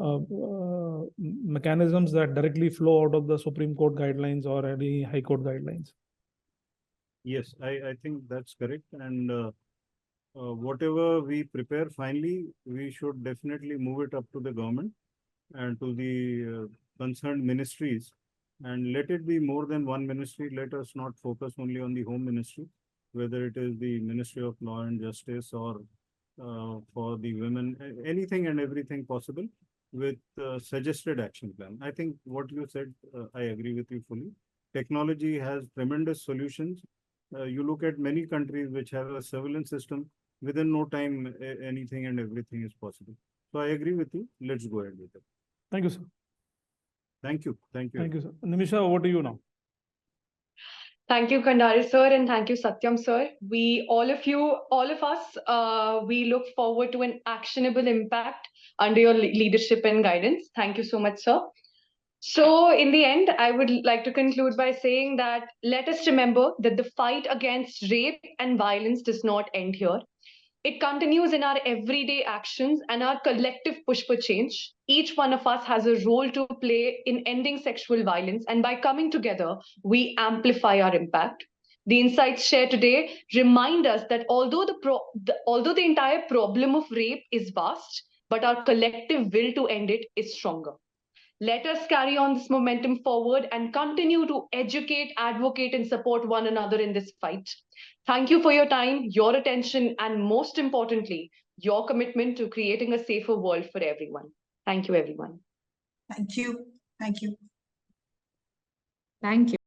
mechanisms that directly flow out of the Supreme Court guidelines or any High Court guidelines. Yes, I think that's correct. And whatever we prepare finally, we should definitely move it up to the government and to the concerned ministries, and let it be more than one ministry. Let us not focus only on the Home Ministry, whether it is the Ministry of Law and Justice or for the women, anything and everything possible with suggested action plan. I think what you said, I agree with you fully. Technology has tremendous solutions. You look at many countries which have a surveillance system, within no time, anything and everything is possible. So I agree with you. Let's go ahead with it. Thank you, sir. Thank you. Thank you. Thank you, sir. Nimisha, over to you now. Thank you, Kandari sir, and thank you, Satyam sir. All of us, we look forward to an actionable impact under your leadership and guidance. Thank you so much, sir. So in the end, I would like to conclude by saying that let us remember that the fight against rape and violence does not end here. It continues in our everyday actions and our collective push for change. Each one of us has a role to play in ending sexual violence, and by coming together, we amplify our impact. The insights shared today remind us that although the entire problem of rape is vast, but our collective will to end it is stronger. Let us carry on this momentum forward and continue to educate, advocate, and support one another in this fight. Thank you for your time, your attention, and most importantly, your commitment to creating a safer world for everyone. Thank you, everyone. Thank you. Thank you. Thank you.